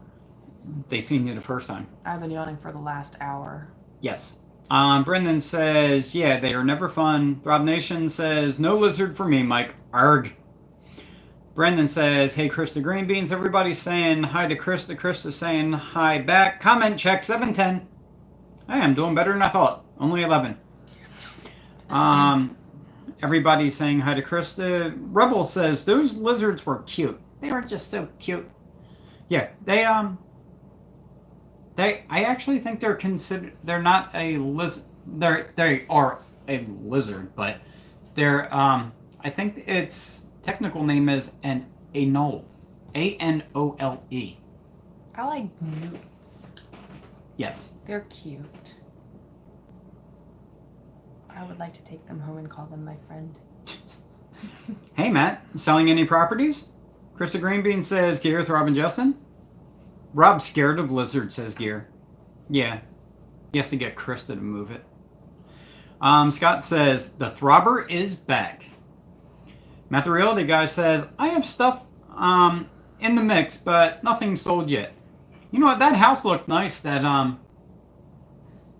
They seen you the first time.
I've been yawning for the last hour.
Yes. Brendan says, yeah, they are never fun. Throb Nation says, no lizard for me, Mike. Arg. Brendan says, hey, Krista Green Beans. Everybody's saying hi to Krista. Krista's saying hi back. Comment check 710. Hey, I'm doing better than I thought. Only 11. Everybody's saying hi to Krista. Rebel says, those lizards were cute. They were just so cute. Yeah, I actually think they're not a lizard. They are a lizard, but they're, I think its technical name is an anole. A-N-O-L-E.
I like newts.
Yes.
They're cute. I would like to take them home and call them my friend.
Hey, Matt. Selling any properties? Krista Greenbean says, Gear, Throb, and Justin. Rob's scared of lizards, says Gear. Yeah. He has to get Krista to move it. Scott says, the Throbber is back. Matt the Realty Guy says, I have stuff in the mix, but nothing sold yet. You know what? That house looked nice that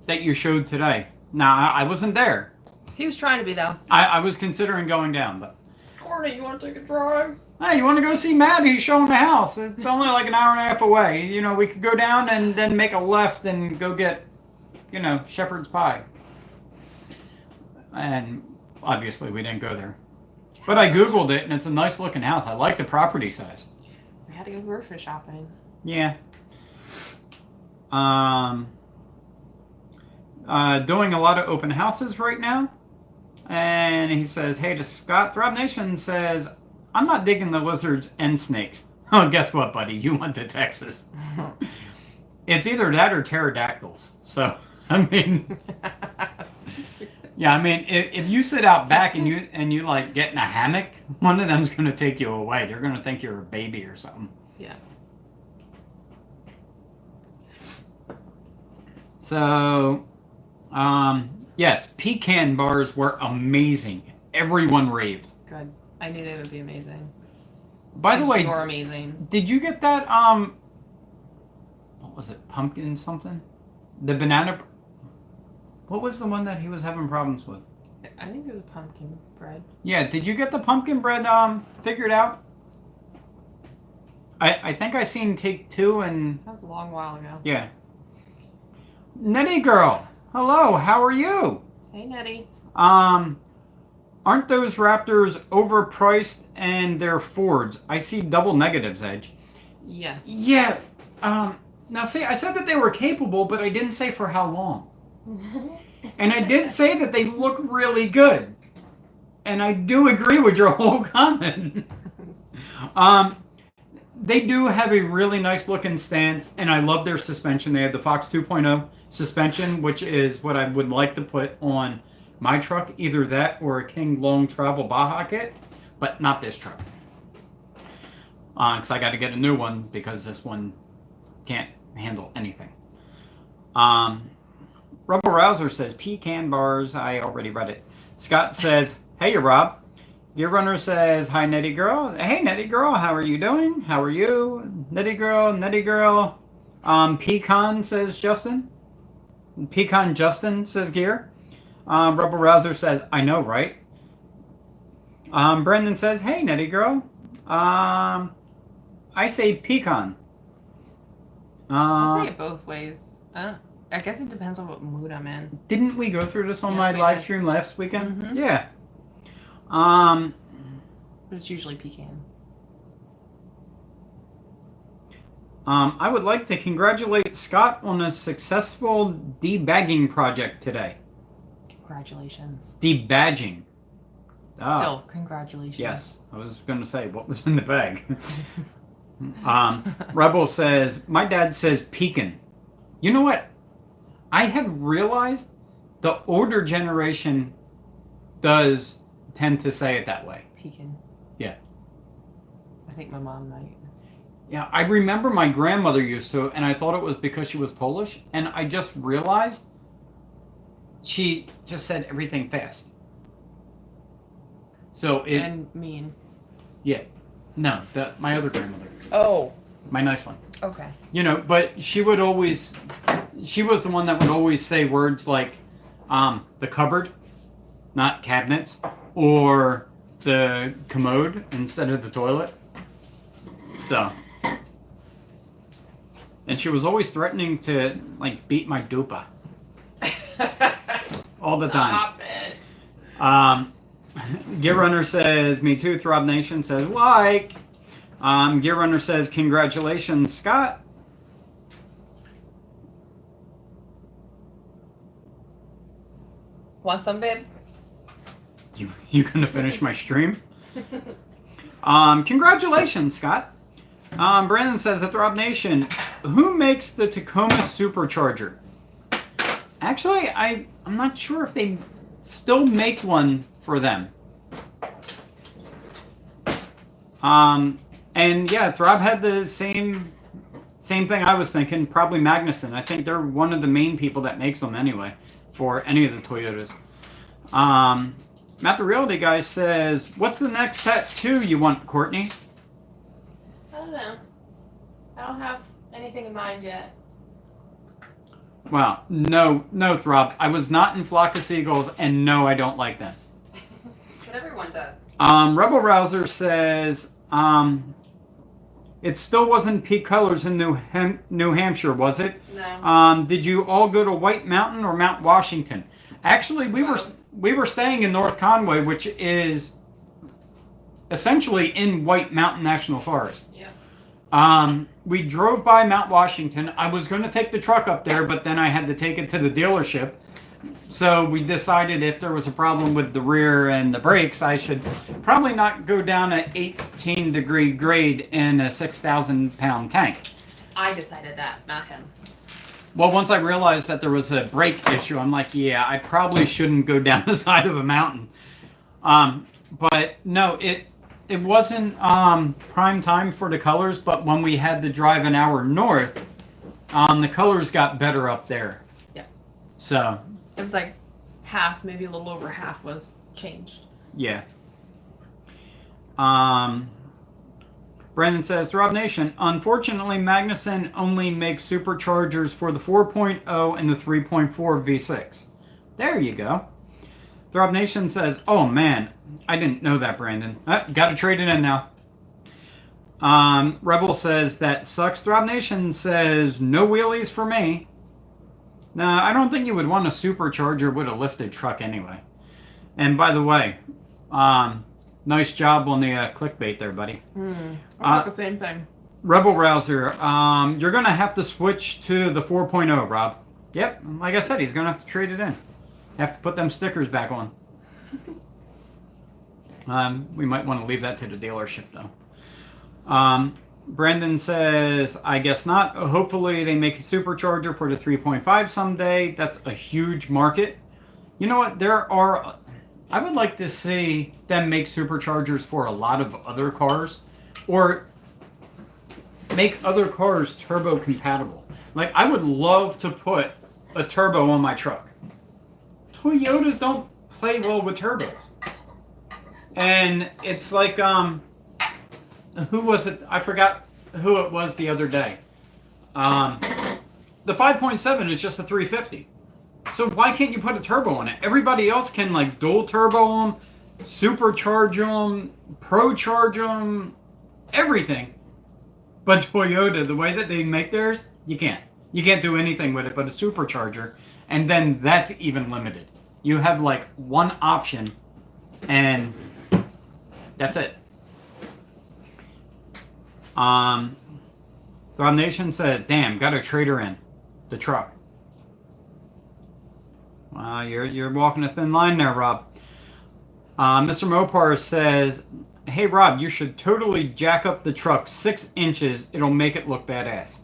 you showed today. Now, I wasn't there.
He was trying to be, though.
I was considering going down, but...
Courtney, you want to take a drive?
Hey, you want to go see Matt? He's showing the house. It's only like an hour and a half away. You know, we could go down and then make a left and go get, shepherd's pie. And obviously we didn't go there. But I Googled it, and it's a nice looking house. I like the property size.
We had to go grocery shopping.
Yeah. Doing a lot of open houses right now. And he says, hey to Scott. Throb Nation says, I'm not digging the lizards and snakes. Oh, guess what, buddy? You went to Texas. It's either that or pterodactyls. So, I mean, yeah, I mean, if you sit out back and you like get in a hammock, one of them's gonna take you away. They're gonna think you're a baby or something.
Yeah.
So, yes, pecan bars were amazing. Everyone raved.
Good. I knew they would be amazing.
By the way,
You're amazing.
did you get that? What was it? Pumpkin something? The banana. What was the one that he was having problems with?
I think it was pumpkin bread.
Yeah, did you get the pumpkin bread figured out? I think I seen take two and
That was a long while ago.
yeah. Nettie girl, hello. How are you?
Hey, Nettie.
Aren't those Raptors overpriced and they're Fords? I see double negatives, Edge.
Yes.
Yeah. Now see, I said that they were capable, but I didn't say for how long. And I did say that they look really good. And I do agree with your whole comment. They do have a really nice looking stance, and I love their suspension. They had the Fox 2.0 suspension, which is what I would like to put on my truck, either that or a King Long Travel Baja kit, but not this truck. Because I got to get a new one because this one can't handle anything. Rebel Rouser says, pecan bars. I already read it. Scott says, hey, Rob. Gear Runner says, hi, Nettie Girl. Hey, Nettie Girl, how are you doing? How are you? Nettie Girl. Pecan, says Justin. Pecan Justin, says Gear. Rebel Rouser says, I know, right? Brendan says, hey, Nettie Girl. I say pecan.
I say it both ways. I guess it depends on what mood I'm in.
Didn't we go through this on
Yes,
my
we
live
did.
stream last weekend?
Mhm.
Yeah.
But it's usually pecan.
I would like to congratulate Scott on a successful debagging project today.
Congratulations.
Debadging.
Still, congratulations.
Yes, I was going to say what was in the bag. Rebel says, my dad says pecan. You know what? I have realized the older generation does tend to say it that way.
Pecan.
Yeah.
I think my mom might.
Yeah, I remember my grandmother used to, and I thought it was because she was Polish, and I just realized she just said everything fast. So it...
And mean.
Yeah. No, my other grandmother.
Oh.
My nice one.
Okay.
You know, but she would always... She was the one that would always say words like the cupboard, not cabinets, or the commode instead of the toilet. So... And she was always threatening to, like, beat my dupa. All the time.
Stop it.
Gear Runner says, me too. Throb Nation says, like. Gear Runner says, congratulations, Scott.
Want some, babe?
You gonna finish my stream? Congratulations, Scott. Brandon says, the Throb Nation, who makes the Tacoma Supercharger? Actually, I'm not sure if they still make one for them. And yeah, Throb had the same thing I was thinking, probably Magnuson. I think they're one of the main people that makes them anyway, for any of the Toyotas. Matt the Realty Guy says, what's the next tattoo you want, Courtney?
I don't know. I don't have anything in mind yet.
Well, no, Throb. I was not in Flock of Seagulls, and no, I don't like them.
But everyone does.
Rebel Rouser says, it still wasn't peak colors in New Hampshire, was it?
No.
Did you all go to White Mountain or Mount Washington? Actually, we were staying in North Conway, which is essentially in White Mountain National Forest.
Yeah.
We drove by Mount Washington. I was going to take the truck up there, but then I had to take it to the dealership So we decided if there was a problem with the rear and the brakes, I should probably not go down an 18-degree grade in a 6,000-pound tank.
I decided that, not him.
Well, once I realized that there was a brake issue, I'm like, yeah, I probably shouldn't go down the side of a mountain. But no, it wasn't prime time for the colors, but when we had to drive an hour north, the colors got better up there.
Yeah.
So.
It was like half, maybe a little over half was changed.
Yeah. Brandon says, Rob Nation, unfortunately, Magnuson only makes superchargers for the 4.0 and the 3.4 V6. There you go. Rob Nation says, oh man, I didn't know that, Brandon. Got to trade it in now. Rebel says, that sucks. Throb Nation says, no wheelies for me. Now, I don't think you would want a supercharger with a lifted truck anyway. And by the way, nice job on the clickbait there, buddy.
I the same thing.
Rebel Rouser, you're going to have to switch to the 4.0, Rob. Yep, like I said, he's going to have to trade it in. Have to put them stickers back on. We might want to leave that to the dealership, though. Brandon says, I guess not. Hopefully they make a supercharger for the 3.5 someday. That's a huge market. You know what? I would like to see them make superchargers for a lot of other cars. Or make other cars turbo compatible. Like, I would love to put a turbo on my truck. Toyotas don't play well with turbos. And it's like, who was it? I forgot who it was the other day. The 5.7 is just a 350. So why can't you put a turbo on it? Everybody else can like dual turbo them, supercharge them, pro charge them, everything. But Toyota, the way that they make theirs, you can't. You can't do anything with it but a supercharger. And then that's even limited. You have like one option and that's it. Throb Nation says, damn, got a trader in the truck. Wow, you're walking a thin line there, Rob. Mr. Mopar says, hey, Rob, you should totally jack up the truck 6 inches. It'll make it look badass.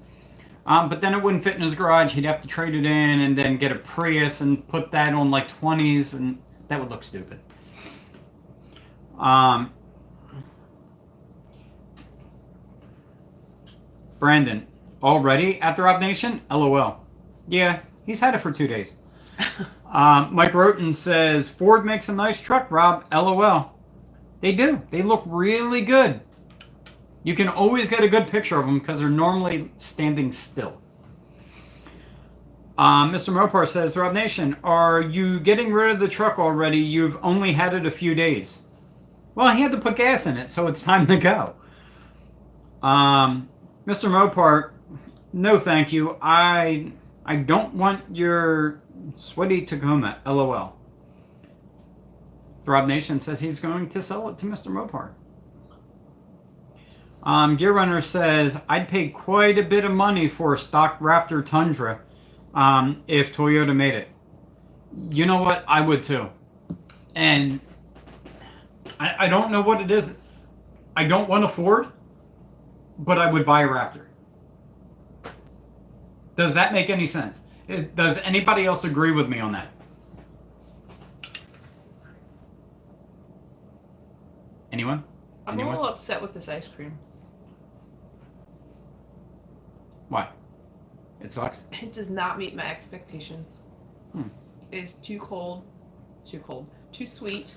But then it wouldn't fit in his garage. He'd have to trade it in and then get a Prius and put that on like 20s, and that would look stupid. Brandon, already at the Rob Nation? LOL. Yeah, he's had it for 2 days. Mike Roten says, Ford makes a nice truck, Rob. LOL. They do. They look really good. You can always get a good picture of them because they're normally standing still. Mr. Mopar says, Rob Nation, are you getting rid of the truck already? You've only had it a few days. Well, he had to put gas in it, so it's time to go. Mr. Mopar, no thank you. I don't want your sweaty Tacoma, LOL. Rob Nation says he's going to sell it to Mr. Mopar. Gear Runner says, I'd pay quite a bit of money for a stock Raptor Tundra if Toyota made it. You know what? I would too. And I don't know what it is. I don't want a Ford, but I would buy a Raptor. Does that make any sense? Does anybody else agree with me on that? Anyone?
I'm a little upset with this ice cream.
Why? It sucks?
It does not meet my expectations. It's too cold. Too sweet.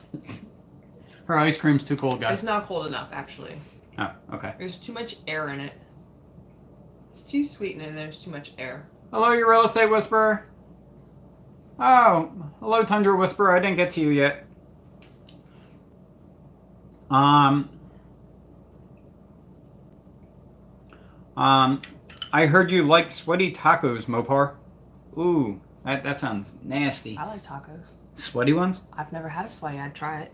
Her ice cream's too cold, guys.
It's not cold enough, actually.
Oh, okay.
There's too much air in it. It's too sweet and there's too much air.
Hello, you real estate whisperer. Oh, hello, Tundra Whisperer. I didn't get to you yet. I heard you like sweaty tacos, Mopar. Ooh, that sounds nasty.
I like tacos.
Sweaty ones?
I've never had a sweaty. I'd try it.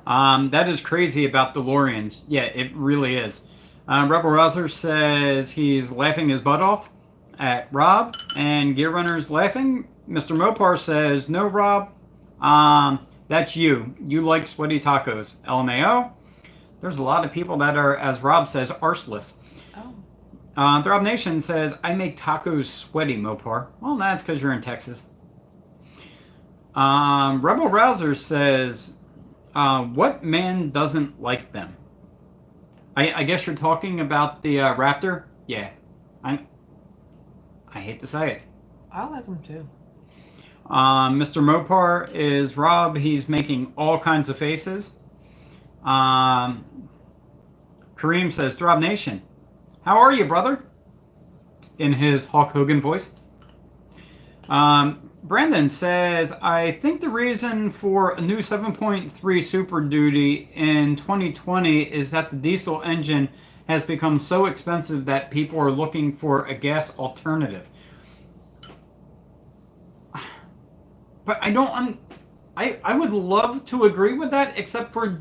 That is crazy about DeLoreans. Yeah, it really is. Rebel Rouser says he's laughing his butt off. at Rob, and Gear Runner's laughing. Mr. Mopar says, no, Rob. That's you. You like sweaty tacos. LMAO. There's a lot of people that are, as Rob says, arseless.
Oh.
Throb Nation says, I make tacos sweaty, Mopar. Well, that's because you're in Texas. Rebel Rouser says, what man doesn't like them? I guess you're talking about the Raptor? Yeah. I hate to say it.
I like them too.
Mr. Mopar is Rob. He's making all kinds of faces. Kareem says, Throb Nation, how are you, brother? In his Hulk Hogan voice. Brandon says, I think the reason for a new 7.3 Super Duty in 2020 is that the diesel engine has become so expensive that people are looking for a gas alternative. But I don't. I would love to agree with that, except for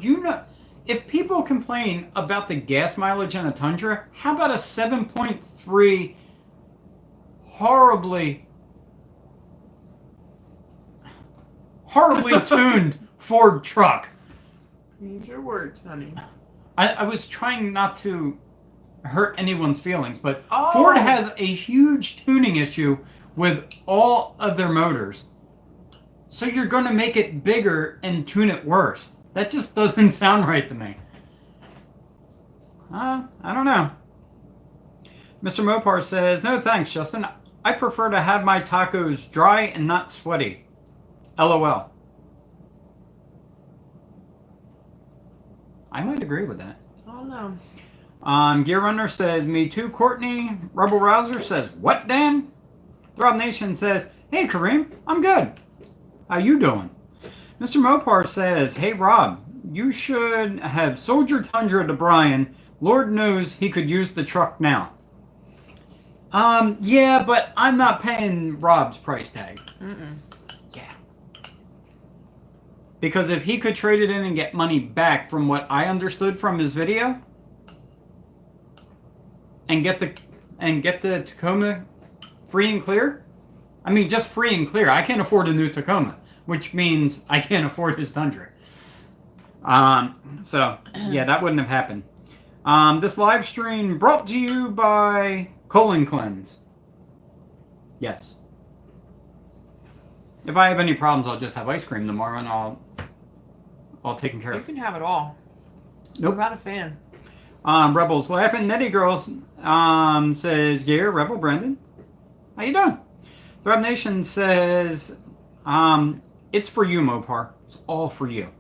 if people complain about the gas mileage in a Tundra, how about a 7.3 horribly tuned Ford truck?
Use your words, honey.
I was trying not to hurt anyone's feelings, but
Oh.
Ford has a huge tuning issue with all of their motors. So you're going to make it bigger and tune it worse. That just doesn't sound right to me. I don't know. Mr. Mopar says, no thanks, Justin. I prefer to have my tacos dry and not sweaty. LOL. I might agree with that.
Oh no.
Gear Runner says, me too, Courtney. Rebel Rouser says, what, Dan? Throb Nation says, hey, Kareem, I'm good. How you doing? Mr. Mopar says, hey, Rob, you should have sold your Tundra to Brian. Lord knows he could use the truck now. Yeah, but I'm not paying Rob's price tag. Yeah. Because if he could trade it in and get money back from what I understood from his video, and get the Tacoma free and clear, I mean, just free and clear. I can't afford a new Tacoma, which means I can't afford his Tundra. So, yeah, that wouldn't have happened. This live stream brought to you by Colon Cleanse. Yes. If I have any problems, I'll just have ice cream tomorrow, and I'll take care
You
of.
can have it all.
Nope.
I'm not a fan.
Rebels laughing. Nettie Girls says, yeah, Rebel Brendan. How you doing? Throb Nation says, it's for you, Mopar. It's all for you.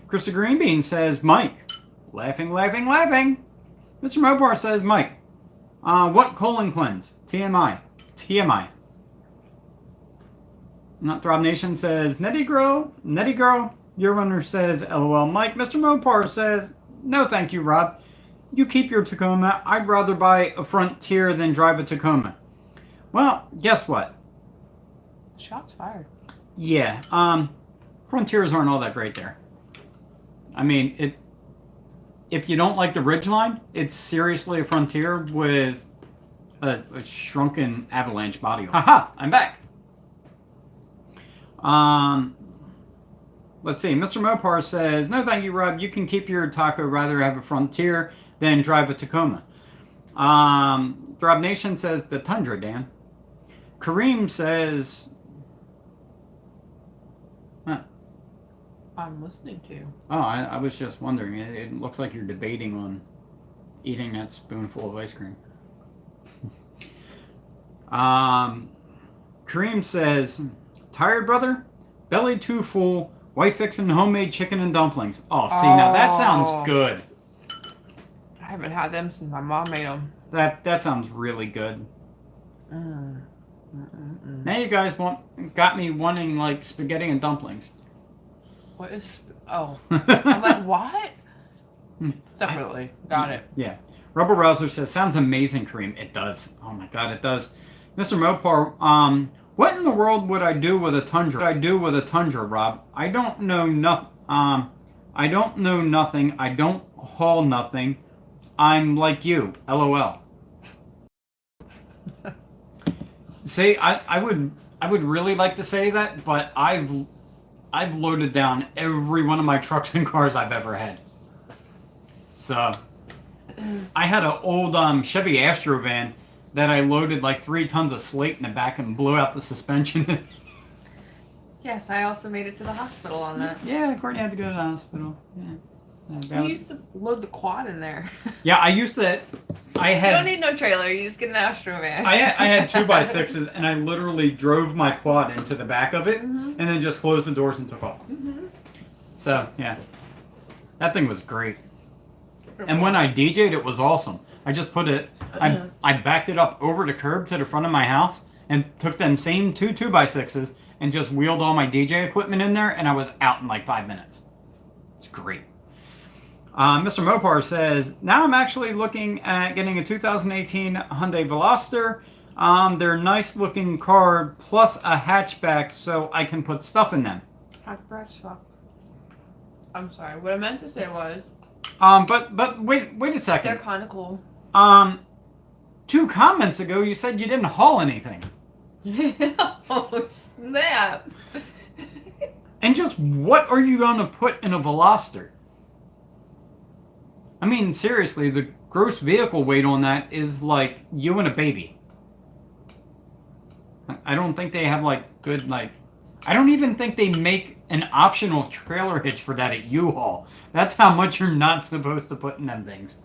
Krista Greenbean says, Mike. Laughing, laughing, laughing. Mr. Mopar says, Mike. What colon cleanse? TMI. TMI. Not Throb Nation says, Nettie Girl. Your runner says, LOL. Mike. Mr. Mopar says, no thank you, Rob. You keep your Tacoma. I'd rather buy a Frontier than drive a Tacoma. Well, guess what?
Shots fired.
Yeah, Frontiers aren't all that great there. I mean, if you don't like the Ridgeline, it's seriously a Frontier with a shrunken Avalanche body. Haha, I'm back. Let's see. Mr. Mopar says, no thank you, Rob. You can keep your taco. Rather have a Frontier than drive a Tacoma. Throb Nation says, the Tundra, Dan. Kareem says...
I'm listening to you.
Oh, I was just wondering. It looks like you're debating on eating that spoonful of ice cream. Kareem says, tired, brother? Belly too full. Wife fixing homemade chicken and dumplings. Oh, see, now that sounds good.
I haven't had them since my mom made them.
That sounds really good. Now you guys got me wanting, like, spaghetti and dumplings.
What is... Oh. I'm like, what? Separately. Got it.
Yeah. Rebel Rouser says, sounds amazing, Kareem. It does. Oh my god, it does. Mr. Mopar, what in the world would I do with a Tundra? Rob? I don't know nothing. I don't know nothing. I don't haul nothing. I'm like you. LOL. See, I would really like to say that, but I've loaded down every one of my trucks and cars I've ever had. So I had an old Chevy Astro van that I loaded like 3 tons of slate in the back and blew out the suspension.
Yes, I also made it to the hospital on that.
Yeah, Courtney had to go to the hospital. Yeah.
You used to load the quad in there.
Yeah, I used to. I
You
had.
don't need no trailer. You just get an Astro van.
I had 2x6s, and I literally drove my quad into the back of it,
Mhm.
and then just closed the doors and took off.
Mhm.
So yeah, that thing was great. And when I DJ'd, it was awesome. I just put it. I backed it up over the curb to the front of my house, and took them same 2x6s, and just wheeled all my DJ equipment in there, and I was out in like 5 minutes. It's great. Mr. Mopar says, now I'm actually looking at getting a 2018 Hyundai Veloster. They're a nice looking car plus a hatchback so I can put stuff in them.
I'm sorry. What I meant to say was
But wait a
they're
second.
kind of cool.
2 comments ago you said you didn't haul anything.
Oh snap!
And just what are you going to put in a Veloster? I mean, seriously, the gross vehicle weight on that is like you and a baby. I don't think they have like good like. I don't even think they make an optional trailer hitch for that at U-Haul. That's how much you're not supposed to put in them things.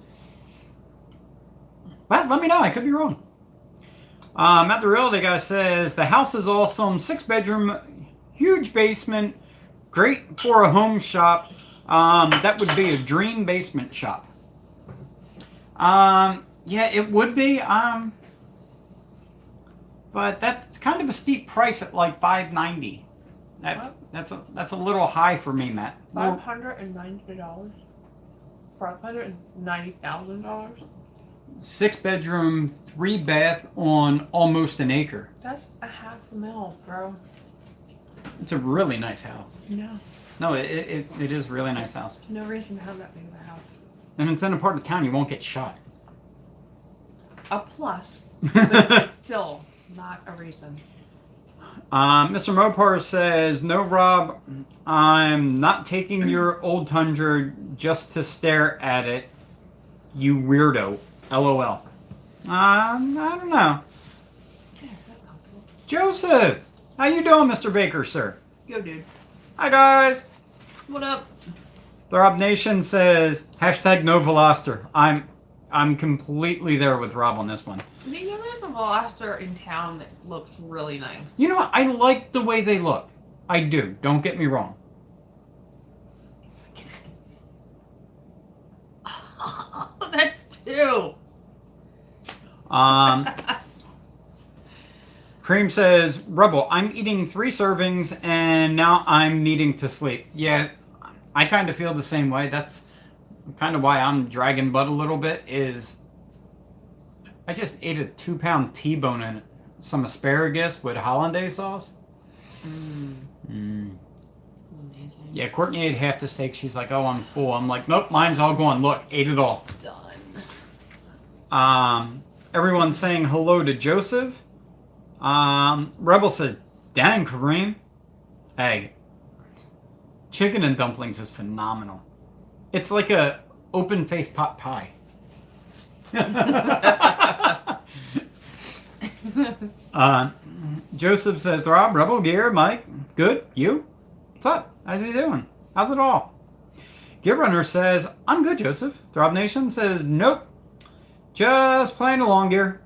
But let me know. I could be wrong. At the Realty guy says the house is awesome. 6-bedroom, huge basement, great for a home shop. That would be a dream basement shop. Yeah, it would be. But that's kind of a steep price at like $590. That's a little high for me, Matt.
$590. $590,000.
6-bedroom, 3-bath on almost an acre.
That's $500,000, bro.
It's a really nice house.
No,
No, it is a really nice house.
no reason to have that big of a house.
And it's in a part of town you won't get shot.
A plus, but still not a reason.
Mr. Mopar says, no, Rob, I'm not taking your old Tundra just to stare at it, you weirdo. LOL. I don't know.
Yeah, that's comfortable.
Joseph, how you doing, Mr. Baker, sir?
Yo, dude.
Hi, guys.
What up?
Throb Nation says, hashtag no Veloster. I'm completely there with Rob on this one.
You know, there's a Veloster in town that looks really nice.
You know what? I like the way they look. I do. Don't get me wrong.
That's 2.
Cream says, Rebel, I'm eating 3 servings and now I'm needing to sleep. Yeah, I kind of feel the same way. That's kind of why I'm dragging butt a little bit is I just ate a 2-pound T-bone and some asparagus with hollandaise sauce.
Amazing.
Yeah, Courtney ate half the steak. She's like, oh, I'm full. I'm like, nope, mine's all gone. Look, ate it all.
Done.
Everyone's saying hello to Joseph. Rebel says, dang, Kareem. Hey, chicken and dumplings is phenomenal. It's like a open-faced pot pie. Joseph says, Rob, Rebel, Gear, Mike, good, you? What's up? How's he doing? How's it all? Gear Runner says, I'm good, Joseph. Throb Nation says, nope. Just playing along, Gear.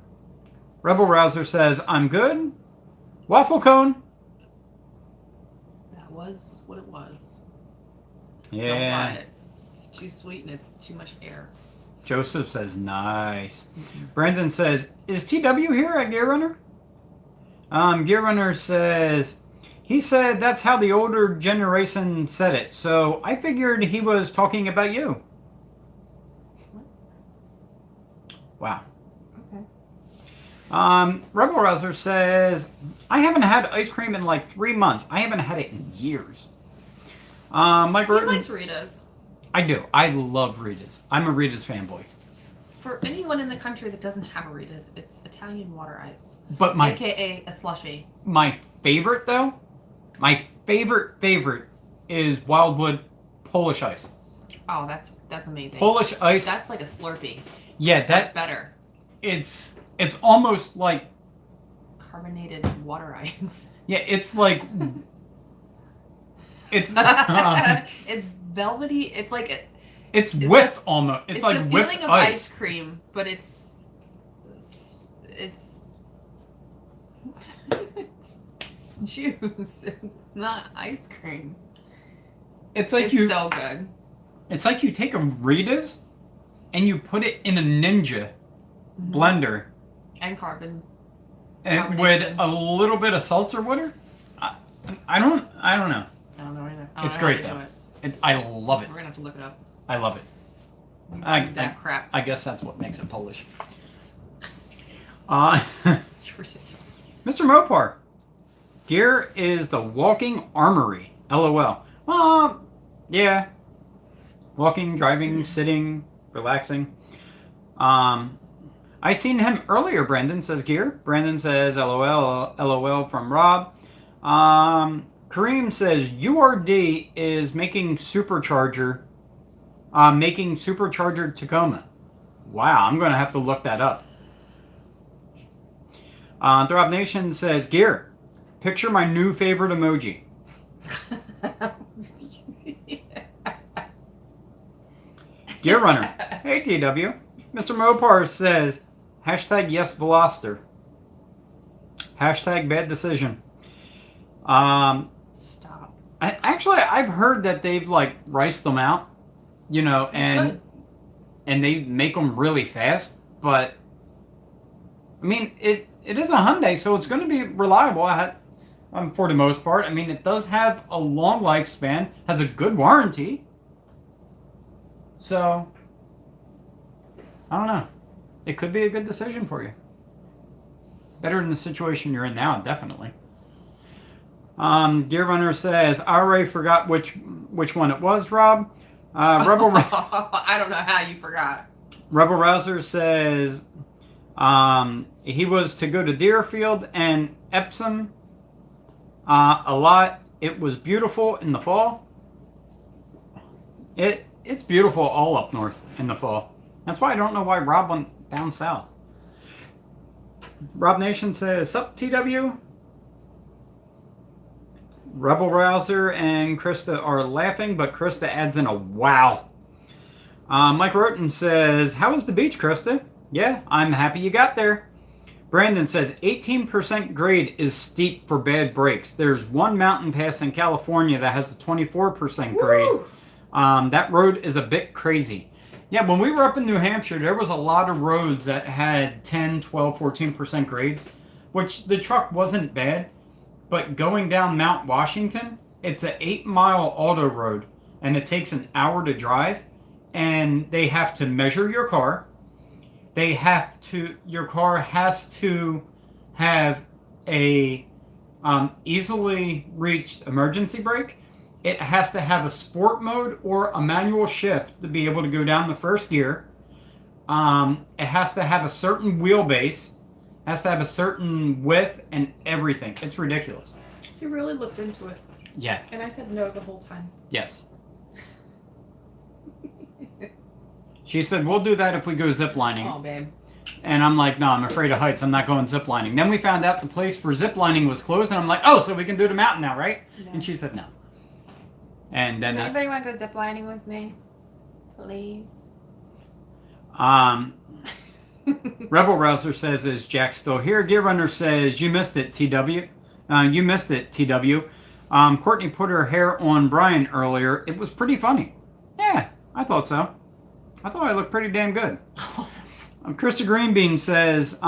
Rebel Rouser says, I'm good. Waffle Cone.
That was what it was.
Yeah.
Don't buy it. It's too sweet and it's too much air.
Joseph says, nice. Brandon says, is TW here at Gear Runner? Gear Runner says, he said that's how the older generation said it. So I figured he was talking about you. Wow.
Okay.
Rebel Rouser says, I haven't had ice cream in like 3 months. I haven't had it in years. Mike
He
Rutten,
likes Rita's.
I do. I love Rita's. I'm a Rita's fanboy.
For anyone in the country that doesn't have a Rita's, it's Italian water ice,
But
aka a slushie.
my favorite though, my favorite is Wildwood Polish ice.
Oh, that's amazing.
Polish ice.
That's like a Slurpee.
Yeah,
But
that
better.
it's almost like,
Carbonated water ice.
yeah, it's like it's
It's velvety. It's like
it's
It's
whipped almost. It's like
the
whipped
feeling of
ice.
ice cream, but it's juice. It's not ice cream.
It's like
It's so good.
it's like you take a Rita's and you put it in a Ninja blender
And carbon.
and with
Carbonation.
a little bit of seltzer water. I don't know.
I don't know either. I don't
It's
know
great
how
though.
to do it.
I love it.
We're gonna have to look it up.
I love it.
That crap.
I guess that's what makes it Polish.
You're ridiculous.
Mr. Mopar, gear is the walking armory. LOL. Yeah. Walking, driving, sitting, relaxing. I seen him earlier. Brandon says gear. Brandon says LOL from Rob. Kareem says URD is making supercharger Tacoma. Wow, I'm gonna have to look that up. Throb Nation says gear. Picture my new favorite emoji. Gear Runner. Hey TW. Mr. Mopar says hashtag yes Veloster. Hashtag bad decision.
Stop.
Actually, I've heard that they've like riced them out, you know, and they make them really fast. But I mean, it is a Hyundai, so it's going to be reliable. For the most part. I mean, it does have a long lifespan, has a good warranty. So I don't know. It could be a good decision for you. Better than the situation you're in now, definitely. Gear Runner says, I already forgot which one it was, Rob. Rebel
I don't know how you forgot.
Rebel Rouser says he was to go to Deerfield and Epsom a lot. It was beautiful in the fall. It's beautiful all up north in the fall. That's why I don't know why Rob went down south. Rob Nation says, sup TW? Rebel Rouser and Krista are laughing, but Krista adds in a wow. Mike Roten says, how was the beach, Krista? Yeah, I'm happy you got there. Brandon says, 18% grade is steep for bad brakes. There's one mountain pass in California that has a 24% grade.
Woo!
That road is a bit crazy. Yeah, when we were up in New Hampshire, there was a lot of roads that had 10, 12, 14% grades, which the truck wasn't bad. But going down Mount Washington, it's an 8-mile auto road, and it takes an hour to drive, and they have to measure your car. Your car has to have a easily reached emergency brake. It has to have a sport mode or a manual shift to be able to go down the first gear. It has to have a certain wheelbase. Has to have a certain width and everything. It's ridiculous.
You really looked into it.
Yeah.
And I said no the whole time.
Yes. She said, we'll do that if we go ziplining.
Oh, babe.
And I'm like, no, I'm afraid of heights. I'm not going ziplining. Then we found out the place for ziplining was closed. And I'm like, oh, so we can do the mountain now, right?
No.
And she said no. And then
Does anybody want to go ziplining with me? Please.
Rebel Rouser says, is Jack still here? Gear Runner says, you missed it, TW. You missed it, TW. Courtney put her hair on Brian earlier. It was pretty funny. Yeah, I thought so. I thought I looked pretty damn good. Krista Greenbean says,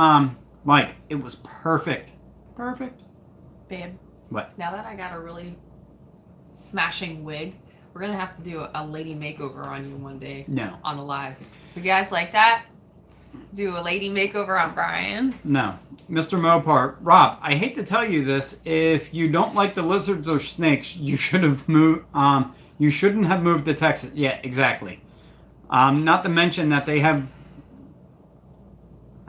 Mike, it was perfect. Perfect.
Babe.
What?
Now that I got a really smashing wig, we're going to have to do a lady makeover on you one day.
No.
On a live. You guys like that? Do a lady makeover on Brian?
No. Mr. Mopar, Rob, I hate to tell you this. If you don't like the lizards or snakes, you should have moved. You shouldn't have moved to Texas. Yeah, exactly. Not to mention that they have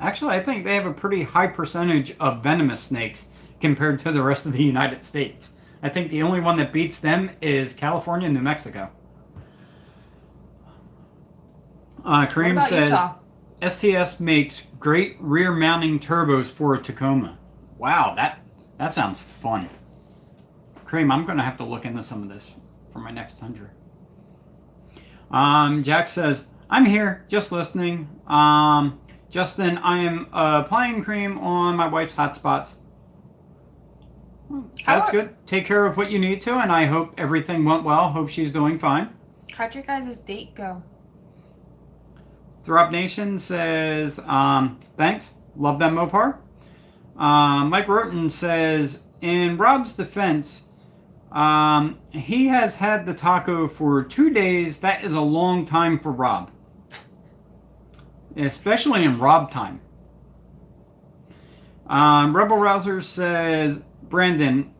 Actually, I think they have a pretty high percentage of venomous snakes compared to the rest of the United States. I think the only one that beats them is California and New Mexico.
What
Kareem
about
says
Utah?
STS makes great rear mounting turbos for a Tacoma. Wow, that sounds fun. Kareem, I'm going to have to look into some of this for my next Tundra. Jack says, I'm here, just listening. Justin, I am applying cream on my wife's hot spots. That's good. Take care of what you need to, and I hope everything went well. Hope she's doing fine.
How'd your guys' date go?
Throb Nation says, thanks. Love them, Mopar. Mike Roten says, in Rob's defense, he has had the taco for 2 days. That is a long time for Rob. Especially in Rob time. Rebel Rouser says, Brandon,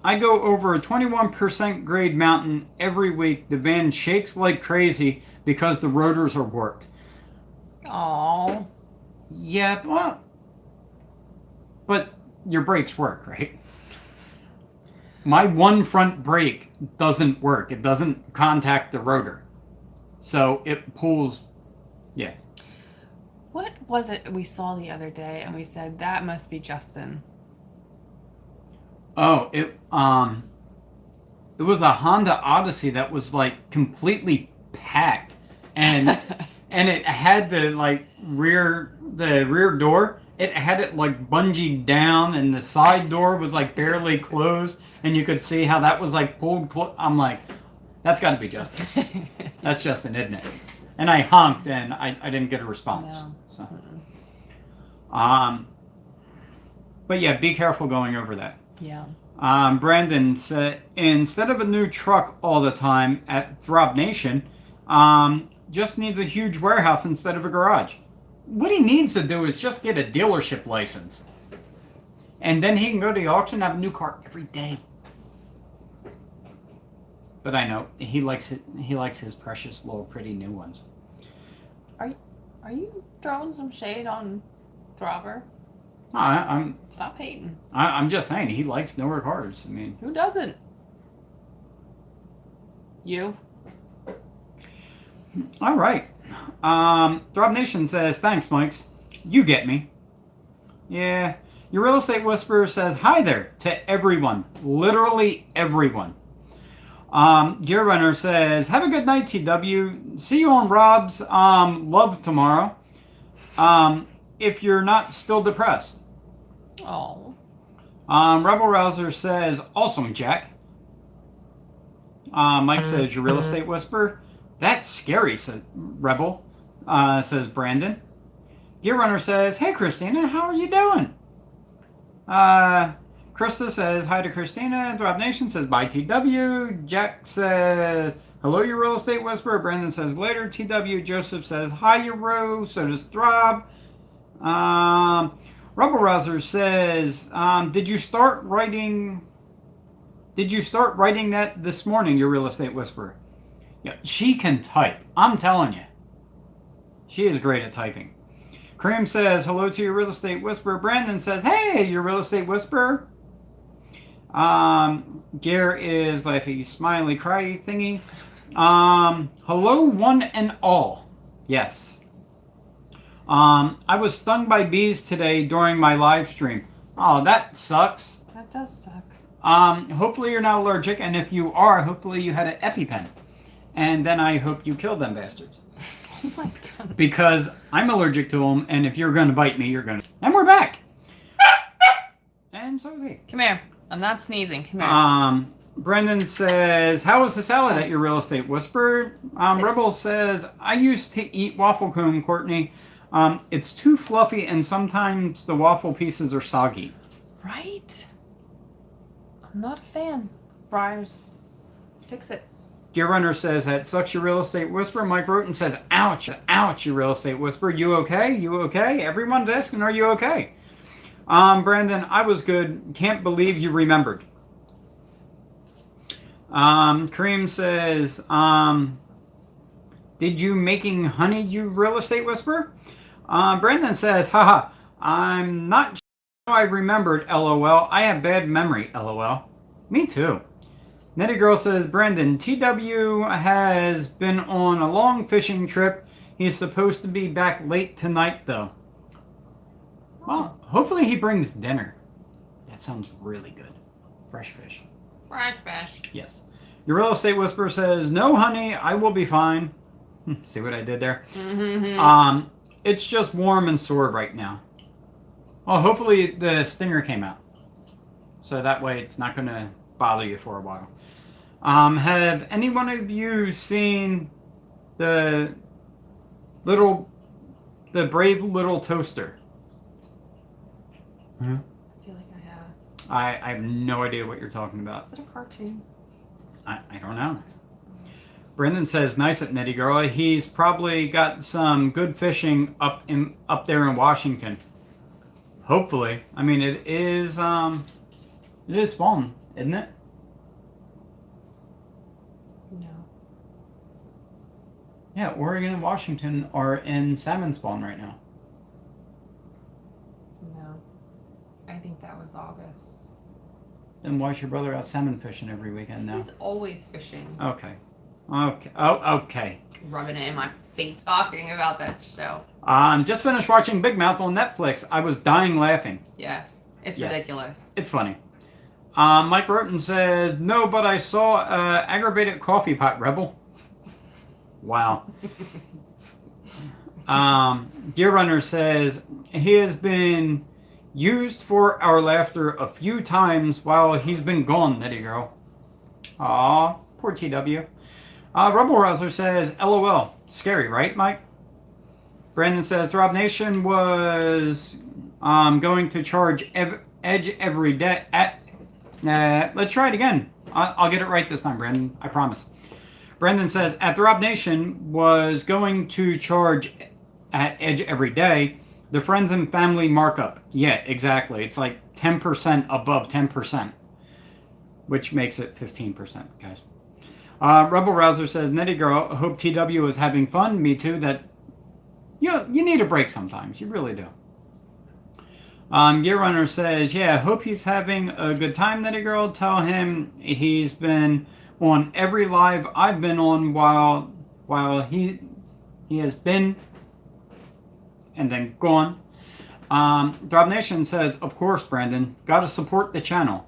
I go over a 21% grade mountain every week. The van shakes like crazy because the rotors are warped.
Oh.
Yeah, well, but your brakes work, right? My one front brake doesn't work. It doesn't contact the rotor. So it pulls, yeah.
What was it we saw the other day and we said, that must be Justin?
Oh, it was a Honda Odyssey that was like completely packed, and and it had the rear door. It had it like bungeed down, and the side door was like barely closed, and you could see how that was like pulled. I'm like, that's got to be Justin. That's Justin, isn't it? And I honked, and I didn't get a response.
No.
So, but yeah, be careful going over that.
Yeah.
Brandon said, instead of a new truck all the time at Throb Nation, just needs a huge warehouse instead of a garage. What he needs to do is just get a dealership license. And then he can go to the auction and have a new car every day. But I know, he likes his precious little pretty new ones.
Are you throwing some shade on Throbber?
I'm
Stop hating.
I'm just saying, he likes newer cars. I mean,
Who doesn't? You?
all right. Throb Nation says, thanks, Mikes. You get me. Yeah. Your Real Estate Whisperer says, hi there to everyone. Literally everyone. Gear Runner says, have a good night, TW. See you on Rob's Love tomorrow. If you're not still depressed.
Oh.
Rebel Rouser says, awesome, Jack. Mike says, your Real Estate Whisperer. That's scary, said Rebel, says Brandon. Gear Runner says, hey, Christina, how are you doing? Krista says, hi to Christina. Throb Nation says, bye, TW. Jack says, hello, your Real Estate Whisperer. Brandon says, later, TW. Joseph says, hi, your Ro. So does Throb. Rebel Rouser says, did you start writing that this morning, your Real Estate Whisperer? Yeah, she can type. I'm telling you. She is great at typing. Kareem says, hello to your Real Estate Whisperer. Brandon says, hey, your Real Estate Whisperer. Gare is like a smiley cry thingy. Hello, one and all. Yes. I was stung by bees today during my live stream. Oh, that sucks.
That does suck.
Hopefully you're not allergic, and if you are, hopefully you had an EpiPen. And then I hope you killed them bastards.
Oh my god.
Because I'm allergic to them, and if you're going to bite me, you're going to... And we're back! And so is he.
Come here. I'm not sneezing. Come here.
Brendan says, how was the salad at your Real Estate Whisperer? Rebel says, I used to eat waffle cone, Courtney. It's too fluffy, and sometimes the waffle pieces are soggy.
Right? I'm not a fan. Briars. Fix it.
Gear Runner says, that sucks, your Real Estate Whisperer. Mike Roten says, ouch, ouch, your Real Estate Whisperer. You okay? You okay? Everyone's asking, are you okay? Brandon, I was good. Can't believe you remembered. Kareem says, did you making honey, you Real Estate Whisperer? Brandon says, haha, I'm not sure how I remembered, lol. I have bad memory, lol. Me too. Nettie Girl says, Brandon, TW has been on a long fishing trip. He's supposed to be back late tonight, though. Well, hopefully he brings dinner. That sounds really good. Fresh fish.
Fresh fish.
Yes. Your real estate whisperer says, no, honey, I will be fine. See what I did there?
Mm-hmm.
It's just warm and sore right now. Well, hopefully the stinger came out. So that way it's not going to bother you for a while. Have any one of you seen the brave little toaster?
I feel like I have.
I have no idea what you're talking about.
Is it a cartoon?
I don't know. Brendan says, nice at Nettie Girl. He's probably got some good fishing up there in Washington. Hopefully. I mean, it is fun, isn't it?
No.
Yeah, Oregon and Washington are in salmon spawn right now.
No. I think that was August.
Then why's your brother out salmon fishing every weekend now?
He's always fishing.
Okay. Okay. Oh, okay.
Rubbing it in my face talking about that show.
Just finished watching Big Mouth on Netflix. I was dying laughing.
Yes. It's
Yes.
ridiculous.
It's funny. Mike Roten says, no, but I saw aggravated coffee pot rebel. Wow. Deer Runner says, he has been used for our laughter a few times while he's been gone, Nettie Girl. Aw, poor TW. Rebel Rouser says, LOL. Scary, right, Mike? Brandon says, Rob Nation was going to charge Edge every day. Let's try it again. I'll get it right this time, Brandon. I promise. Brandon says, at the Rob Nation was going to charge at Edge every day. The friends and family markup. Yeah, exactly. It's like 10% above 10%, which makes it 15%, guys. Rebel Rouser says, Nettie Girl, hope TW is having fun. Me too. That you need a break sometimes. You really do. Gear Runner says, yeah, hope he's having a good time, Nettie Girl. Tell him he's been on every live I've been on while he has been and then gone. Drop Nation says, of course, Brandon, gotta support the channel.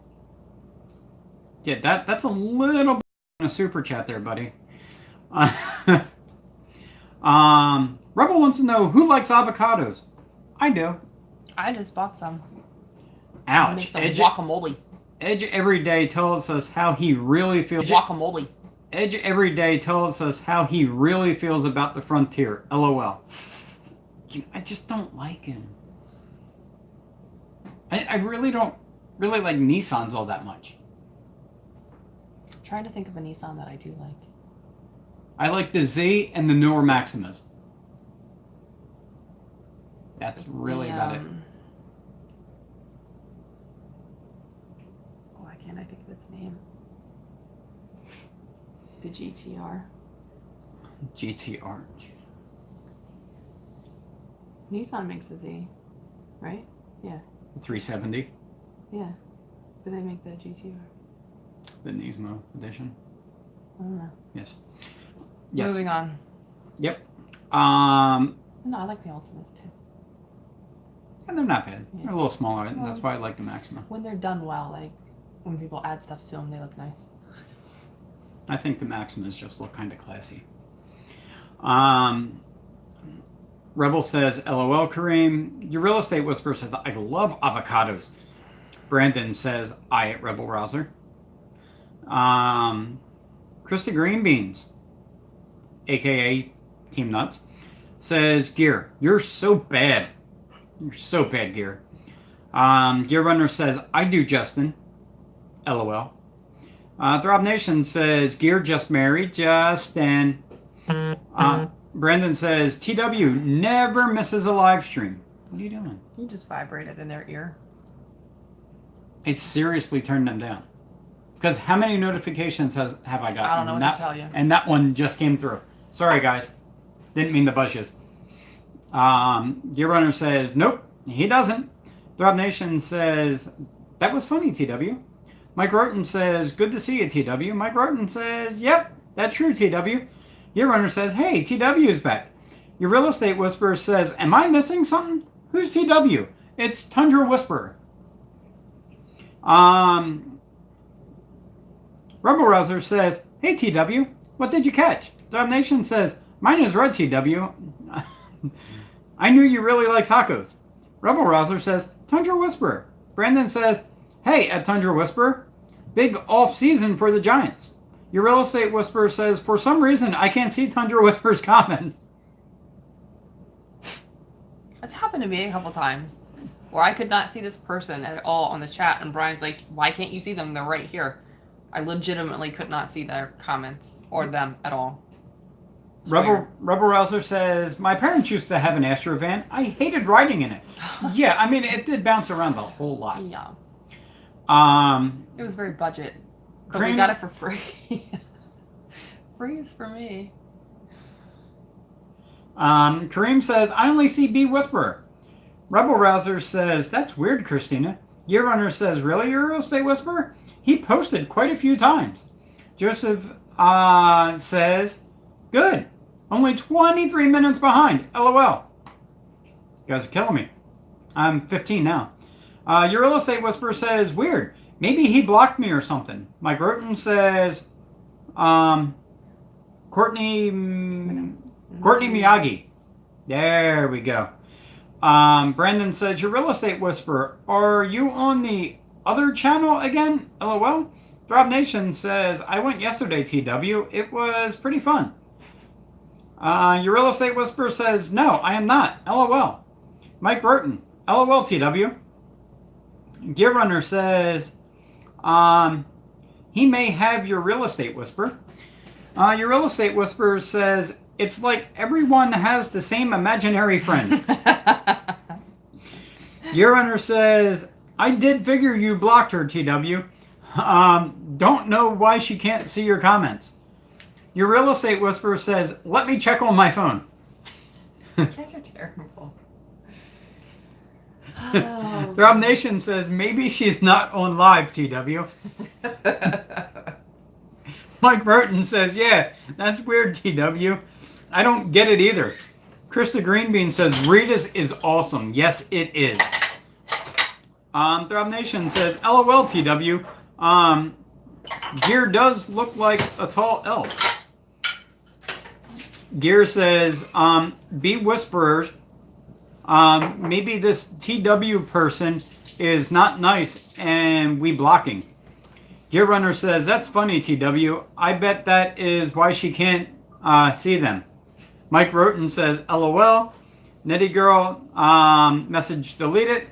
Yeah, that's a little bit in a super chat there, buddy. Rebel wants to know, who likes avocados? I do.
I just bought some.
Ouch.
Make some guacamole.
Edge every day tells us how he really feels.
Guacamole.
Edge every day tells us how he really feels about the frontier. LOL. I just don't like him. I really don't really like Nissans all that much.
I'm trying to think of a Nissan that I do like.
I like the Z and the newer Maximas. That's really about it.
Why can't I think of its name? The GTR.
GTR.
Nissan makes a Z, right? Yeah.
370.
Yeah. But they make the GTR.
The Nismo edition.
I don't know.
Yes.
Moving on.
Yep.
No, I like the Ultimas too.
And they're not bad.
Yeah.
They're a little smaller. That's why I like the Maxima.
When they're done well, like when people add stuff to them, they look nice.
I think the Maximas just look kind of classy. Rebel says, LOL, Kareem. Your real estate whisperer says, I love avocados. Brandon says, I at Rebel Rouser. Krista Green Beans, a.k.a. Team Nuts, says, Gear, you're so bad. You're so bad, Gear. Gear Runner says, I do, Justin. LOL. Throb Nation says, Gear just married, Justin. Brandon says, TW never misses a live stream. What are you doing?
You just vibrated in their ear.
I seriously turned them down. Because how many notifications have I gotten?
I don't know what to tell you.
And that one just came through. Sorry, guys. Didn't mean to buzz you. Gear Runner says, nope, he doesn't. Throb Nation says, that was funny, TW. Mike Roten says, good to see you, TW. Mike Roten says, yep, that's true, TW. Gear Runner says, hey, TW is back. Your Real Estate Whisperer says, am I missing something? Who's TW? It's Tundra Whisperer. Rebel Rouser says, hey, TW, what did you catch? Throb Nation says, mine is red, TW. I knew you really like tacos. Rebel Rouser says, Tundra Whisperer. Brandon says, hey, at Tundra Whisperer, big off-season for the Giants. Your Real Estate Whisperer says, for some reason, I can't see Tundra Whisperer's comments.
That's happened to me a couple times where I could not see this person at all on the chat, and Brian's like, why can't you see them? They're right here. I legitimately could not see their comments or them at all.
Rebel Rouser says, my parents used to have an Astro van. I hated riding in it. Yeah, I mean, it did bounce around a whole lot.
Yeah.
It
was very budget. But
Cream,
we got it for free. Free is for me.
Kareem says, I only see B Whisperer. Rebel Rouser says, that's weird, Christina. Gear Runner says, really, your Real Estate Whisperer? He posted quite a few times. Joseph says, good. Only 23 minutes behind. LOL. You guys are killing me. I'm 15 now. Your Real Estate Whisperer says, weird. Maybe he blocked me or something. Mike Roten says, Courtney Miyagi. There we go. Brandon says, your Real Estate Whisperer, are you on the other channel again? LOL. Throb Nation says, I went yesterday, TW. It was pretty fun. Your Real Estate Whisperer says, no, I am not. LOL. Mike Burton. LOL, TW. Gear Runner says, he may have your Real Estate Whisperer. Your Real Estate Whisperer says, it's like everyone has the same imaginary friend. Gear Runner says, I did figure you blocked her, TW. Don't know why she can't see your comments. Your Real Estate Whisperer says, let me check on my phone.
You guys are terrible.
Oh, Throb Nation says, maybe she's not on live, TW. Mike Burton says, yeah, that's weird, TW. I don't get it either. Krista Greenbean says, Rita's is awesome. Yes, it is. Throb Nation says, LOL, TW. Gear does look like a tall elf. Gear says, be whisperers. Maybe this TW person is not nice and we blocking. Gear Runner says, that's funny, TW. I bet that is why she can't see them. Mike Roten says, LOL. Netty Girl, message deleted.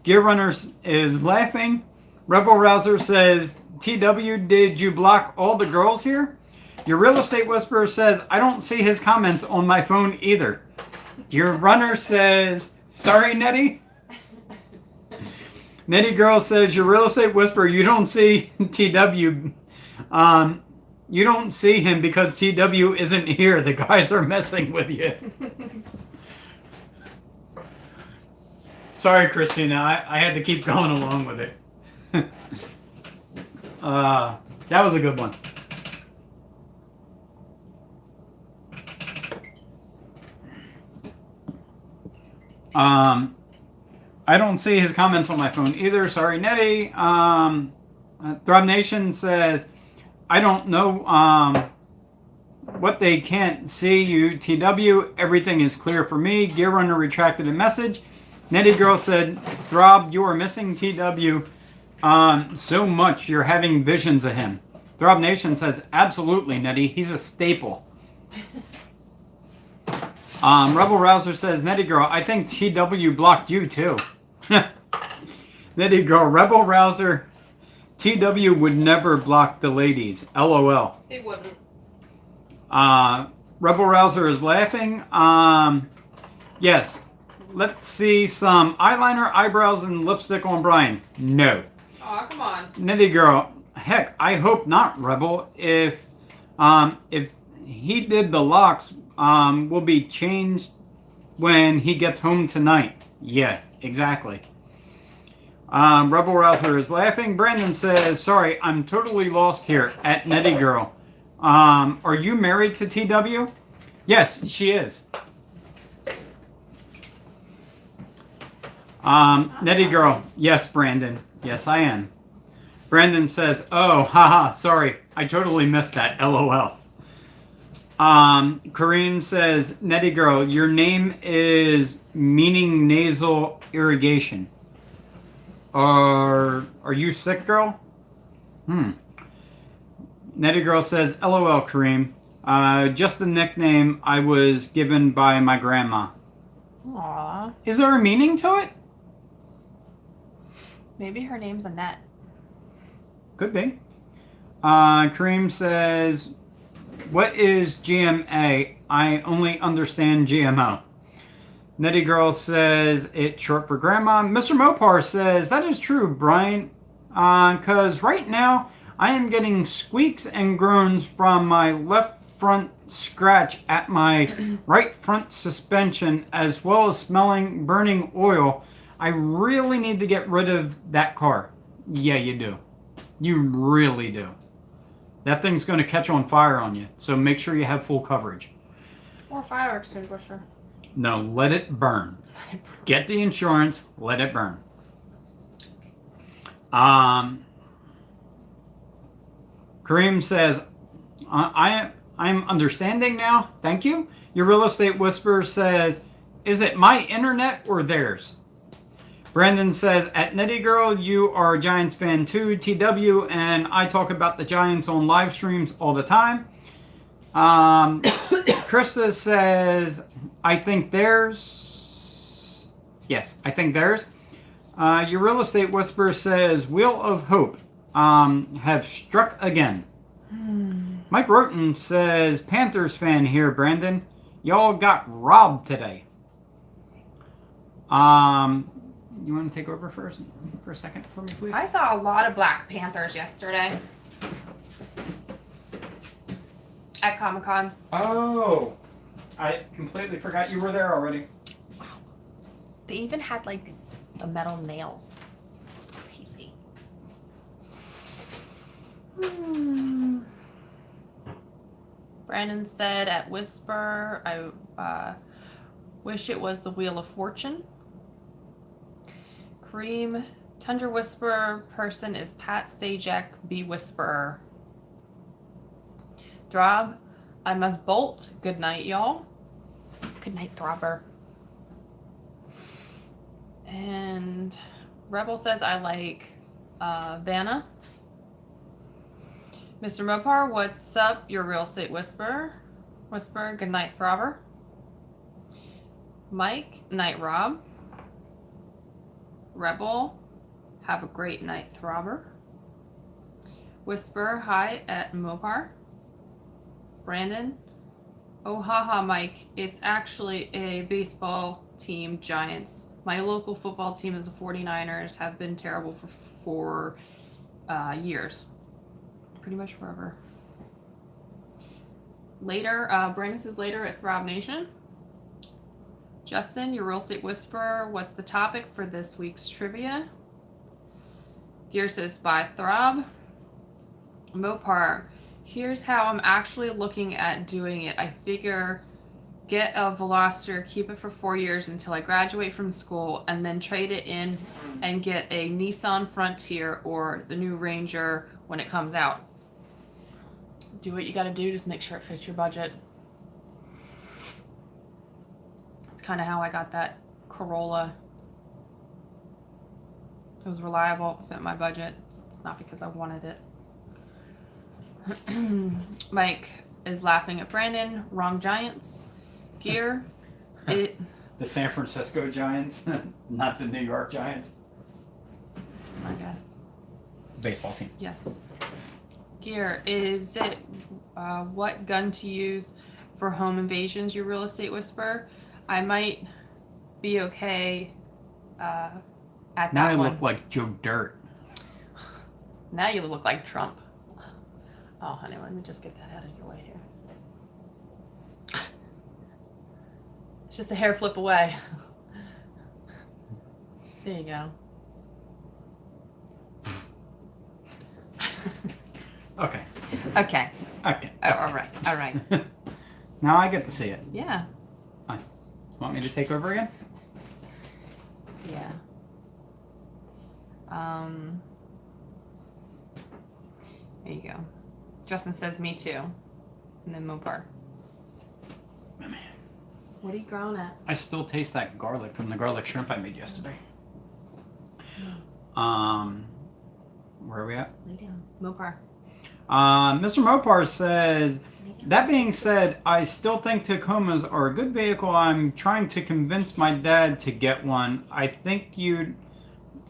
Gear Runner is laughing. Rebel Rouser says, TW, did you block all the girls here? Your Real Estate Whisperer says, I don't see his comments on my phone either. Your Runner says, sorry, Nettie. Nettie Girl says, your Real Estate Whisperer, you don't see TW. You don't see him because TW isn't here. The guys are messing with you. Sorry, Christina. I had to keep going along with it. That was a good one. I don't see his comments on my phone either. Sorry, Nettie. Throb Nation says, I don't know what they can't see you, TW. Everything is clear for me. Gear Runner retracted a message. Nettie Girl said, Throb, you are missing TW so much. You're having visions of him. Throb Nation says, absolutely, Nettie. He's a staple. Rebel Rouser says, Nettie Girl, I think TW blocked you too. Nettie Girl, Rebel Rouser, TW would never block the ladies. LOL.
He wouldn't.
Rebel Rouser is laughing. Yes. Let's see some eyeliner, eyebrows, and lipstick on Brian. No.
Aw, come on.
Nettie Girl, heck, I hope not, Rebel. If he did the locks, will be changed when he gets home tonight. Yeah, exactly. Rebel Rouser is laughing. Brandon says, sorry, I'm totally lost here at Nettie Girl. Are you married to TW? Yes, she is. Nettie Girl. Yes, Brandon. Yes, I am. Brandon says, oh, haha, sorry. I totally missed that. LOL. Kareem says, Nettie Girl, your name is meaning nasal irrigation. Are you sick, girl? Nettie Girl says, LOL, Kareem. Just the nickname I was given by my grandma.
Aww.
Is there a meaning to it?
Maybe her name's Annette.
Could be. Kareem says, what is GMA? I only understand GMO. Nettie Girl says it's short for grandma. Mr. Mopar says, that is true, Brian. Because right now I am getting squeaks and groans from my left front scratch at my right front suspension, as well as smelling burning oil. I really need to get rid of that car. Yeah, you do. You really do. That thing's going to catch on fire on you, so make sure you have full coverage.
Or fire extinguisher.
No, let it burn. Get the insurance, let it burn. Kareem says, I'm understanding now. Thank you. Your real estate whisperer says, is it my internet or theirs? Brandon says, at Nettie Girl, you are a Giants fan too, TW, and I talk about the Giants on live streams all the time. Krista says, I think theirs. Yes, I think theirs. Your real estate whisperer says, Wheel of Hope have struck again. Mike Roten says, Panthers fan here, Brandon. Y'all got robbed today. You want to take over for a second for me, please?
I saw a lot of Black Panthers yesterday at Comic-Con.
Oh, I completely forgot you were there already.
They even had like the metal nails. It was crazy. Brandon said at Whisper, I wish it was the Wheel of Fortune. Kareem, Tundra Whisperer person is Pat Sajak, B Whisperer. Throb, I must bolt. Good night, y'all. Good night, Throbber. And Rebel says I like Vanna. Mr. Mopar, what's up? Your real estate whisperer. Whisper, good night, Throbber. Mike, night, Rob. Rebel, have a great night, Throbber. Whisper, hi at Mopar. Brandon, oh haha, Mike, it's actually a baseball team, Giants. My local football team is the 49ers, have been terrible for years. Pretty much forever. Later, Brandon says later at Throb Nation. Justin, your real estate whisperer, what's the topic for this week's trivia? Gear says by Throb. Mopar, here's how I'm actually looking at doing it. I figure get a Veloster, keep it for 4 years until I graduate from school, and then trade it in and get a Nissan Frontier or the new Ranger when it comes out. Do what you gotta do, just make sure it fits your budget. That's kind of how I got that Corolla. It was reliable, fit my budget. It's not because I wanted it. Mike is laughing at Brandon. Wrong Giants. Gear. The
San Francisco Giants, not the New York Giants.
I guess.
Baseball team.
Yes. Gear, is it what gun to use for home invasions, your real estate whisperer? I might be okay at that
Now I
one.
look like Joe Dirt.
Now you look like Trump. Oh, honey, let me just get that out of your way here. It's just a hair flip away. There you go.
Okay.
Okay.
Okay.
Oh, all right. All right.
Now I get to see it.
Yeah.
Want me to take over again?
Yeah. There you go. Justin says me too. And then Mopar.
Oh, man.
What are you growling at?
I still taste that garlic from the garlic shrimp I made yesterday. Where are we at?
Lay down. Mopar.
Mr. Mopar says, that being said, I still think Tacomas are a good vehicle. I'm trying to convince my dad to get one. I think you'd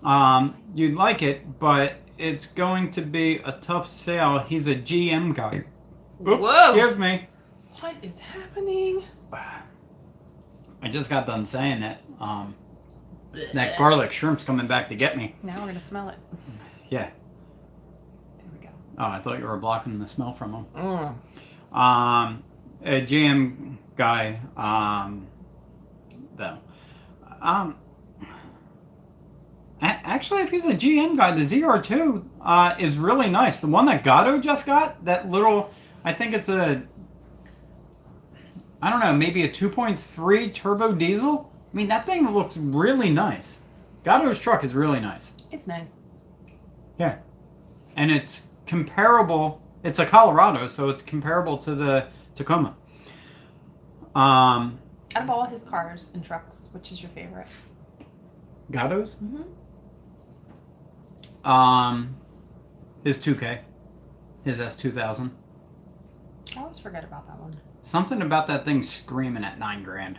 like it, but it's going to be a tough sale. He's a GM guy. Oops,
Whoa!
excuse me.
What is happening?
I just got done saying that. That garlic shrimp's coming back to get me.
Now we're gonna smell it.
Yeah.
There we go.
Oh, I thought you were blocking the smell from him.
Mm.
A GM guy, though. Actually, if he's a GM guy, the ZR2 is really nice. The one that Gatto just got, that little, I think it's I don't know, maybe a 2.3 turbo diesel. I mean, that thing looks really nice. Gatto's truck is really nice.
It's nice.
Yeah. And it's comparable. It's a Colorado, so it's comparable to the Tacoma.
Out of all his cars and trucks, which is your favorite?
Gatto's?
Mm-hmm.
His 2K. His S2000.
I always forget about that one.
Something about that thing screaming at $9,000.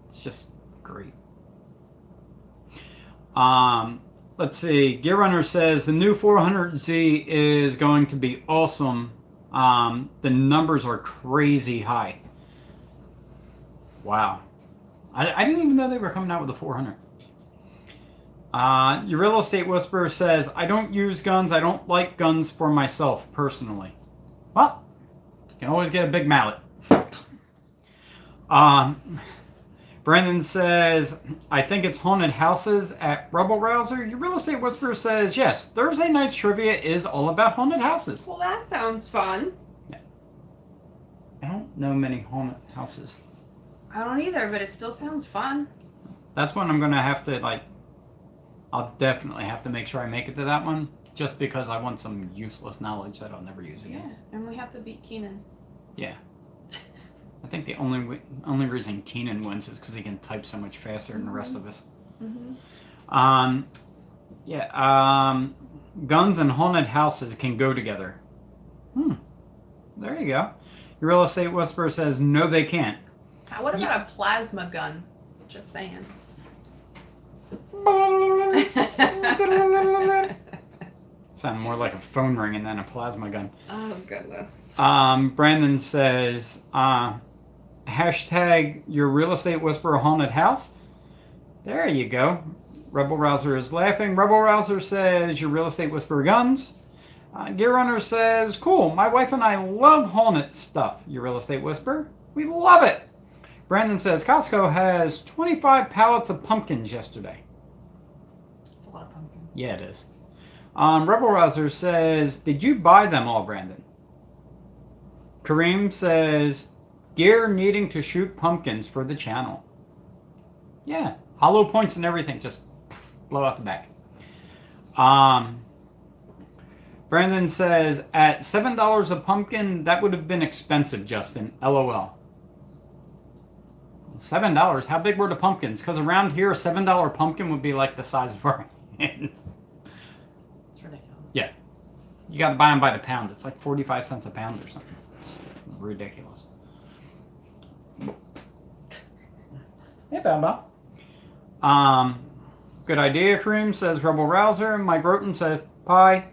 It's just great. Let's see. Gear Runner says the new 400Z is going to be awesome. The numbers are crazy high. Wow. I didn't even know they were coming out with a 400. Your Real Estate Whisperer says, I don't use guns. I don't like guns for myself personally. Well, you can always get a big mallet. Brandon says, I think it's haunted houses at Rebel Rouser. Your Real Estate Whisperer says, yes, Thursday night's trivia is all about haunted houses.
Well, that sounds fun.
Yeah. I don't know many haunted houses.
I don't either, but it still sounds fun.
That's one I'm going to have to, I'll definitely have to make sure I make it to that one, just because I want some useless knowledge that I'll never use again.
Yeah, and we have to beat Keenan.
Yeah. I think the only reason Keenan wins is because he can type so much faster than the rest of us.
Mm-hmm.
Guns and haunted houses can go together. There you go. Your Real Estate Whisperer says, no, they can't.
What about a plasma gun? Just saying.
Sound more like a phone ringing than a plasma gun.
Oh, goodness.
Brandon says, hashtag your Real Estate Whisperer haunted house. There you go. Rebel Rouser is laughing. Rebel Rouser says, your Real Estate Whisperer guns. Gear Runner says, cool. My wife and I love haunted stuff. Your Real Estate Whisperer. We love it. Brandon says, Costco has 25 pallets of pumpkins yesterday.
It's a lot of pumpkin.
Yeah, it is. Rebel Rouser says, did you buy them all, Brandon? Kareem says, gear needing to shoot pumpkins for the channel. Yeah, hollow points and everything, just blow out the back. Brandon says, at $7 a pumpkin, that would have been expensive, Justin. LOL. $7? How big were the pumpkins? Because around here, a $7 pumpkin would be like the size of our hand.
It's ridiculous.
Yeah. You got to buy them by the pound. It's like 45 cents a pound or something. It's ridiculous. Hey, Bamba. Good idea, Kareem, says Rebel Rouser. Mike Roten says pie.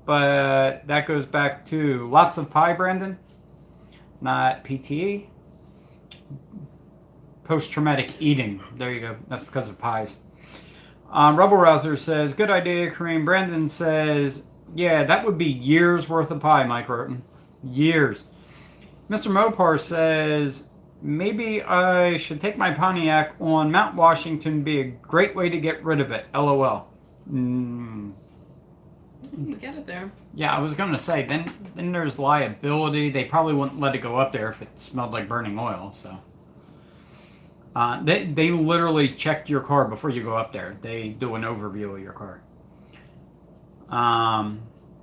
But that goes back to lots of pie, Brandon. Not PTE. Post-traumatic eating. There you go. That's because of pies. Rebel Rouser says, good idea, Kareem. Brandon says, yeah, that would be years worth of pie, Mike Roten. Years. Mr. Mopar says, Maybe I should take my Pontiac on Mount Washington. Be a great way to get rid of it. LOL.
You get it there.
Yeah, I was gonna say then there's liability. They probably wouldn't let it go up there if it smelled like burning oil. So they literally check your car before you go up there. They do an overview of your car.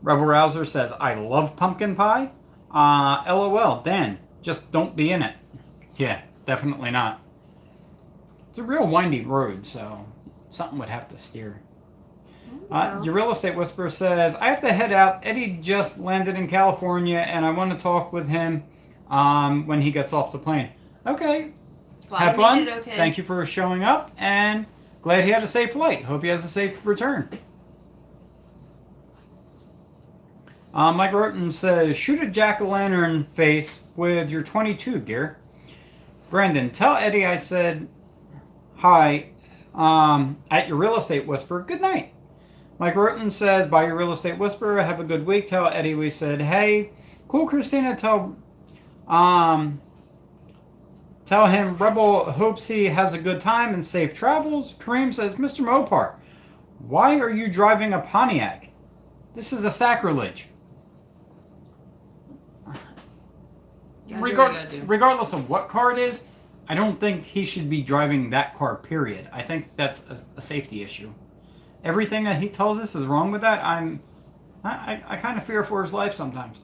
Rebel Rouser says I love pumpkin pie. LOL. Dan, just don't be in it. Yeah, definitely not. It's a real windy road, so something would have to steer. Your real estate whisperer says, I have to head out. Eddie just landed in California, and I want to talk with him when he gets off the plane. Okay.
Glad
Have
you
fun.
made it okay.
Thank you for showing up, and glad he had a safe flight. Hope he has a safe return. Mike Roten says, shoot a jack-o'-lantern face with your 22 gear. Brandon, tell Eddie I said hi at your real estate whisperer. Good night. Mike Roten says, by your real estate whisperer, have a good week. Tell Eddie we said hey. Cool Christina, tell him Rebel hopes he has a good time and safe travels. Kareem says, Mr. Mopar, why are you driving a Pontiac? This is a sacrilege. Regardless of what car it is, I don't think he should be driving that car, period. I think that's a safety issue. Everything that he tells us is wrong with that. I kind of fear for his life sometimes.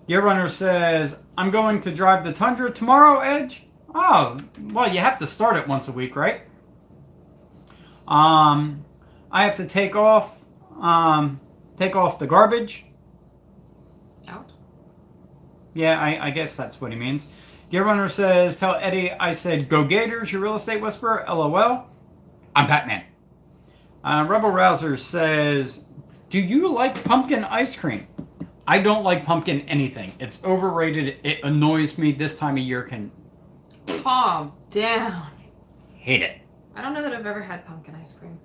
Gear Runner says, I'm going to drive the Tundra tomorrow, Edge. Oh, well, you have to start it once a week, right? I have to take off the garbage.
Out?
Yeah, I guess that's what he means. Gear Runner says, tell Eddie I said go Gators, your real estate whisperer. LOL. I'm Batman. Rebel Rouser says, do you like pumpkin ice cream? I don't like pumpkin anything. It's overrated. It annoys me this time of year.
Calm down.
Hate it.
I don't know that I've ever had pumpkin ice cream.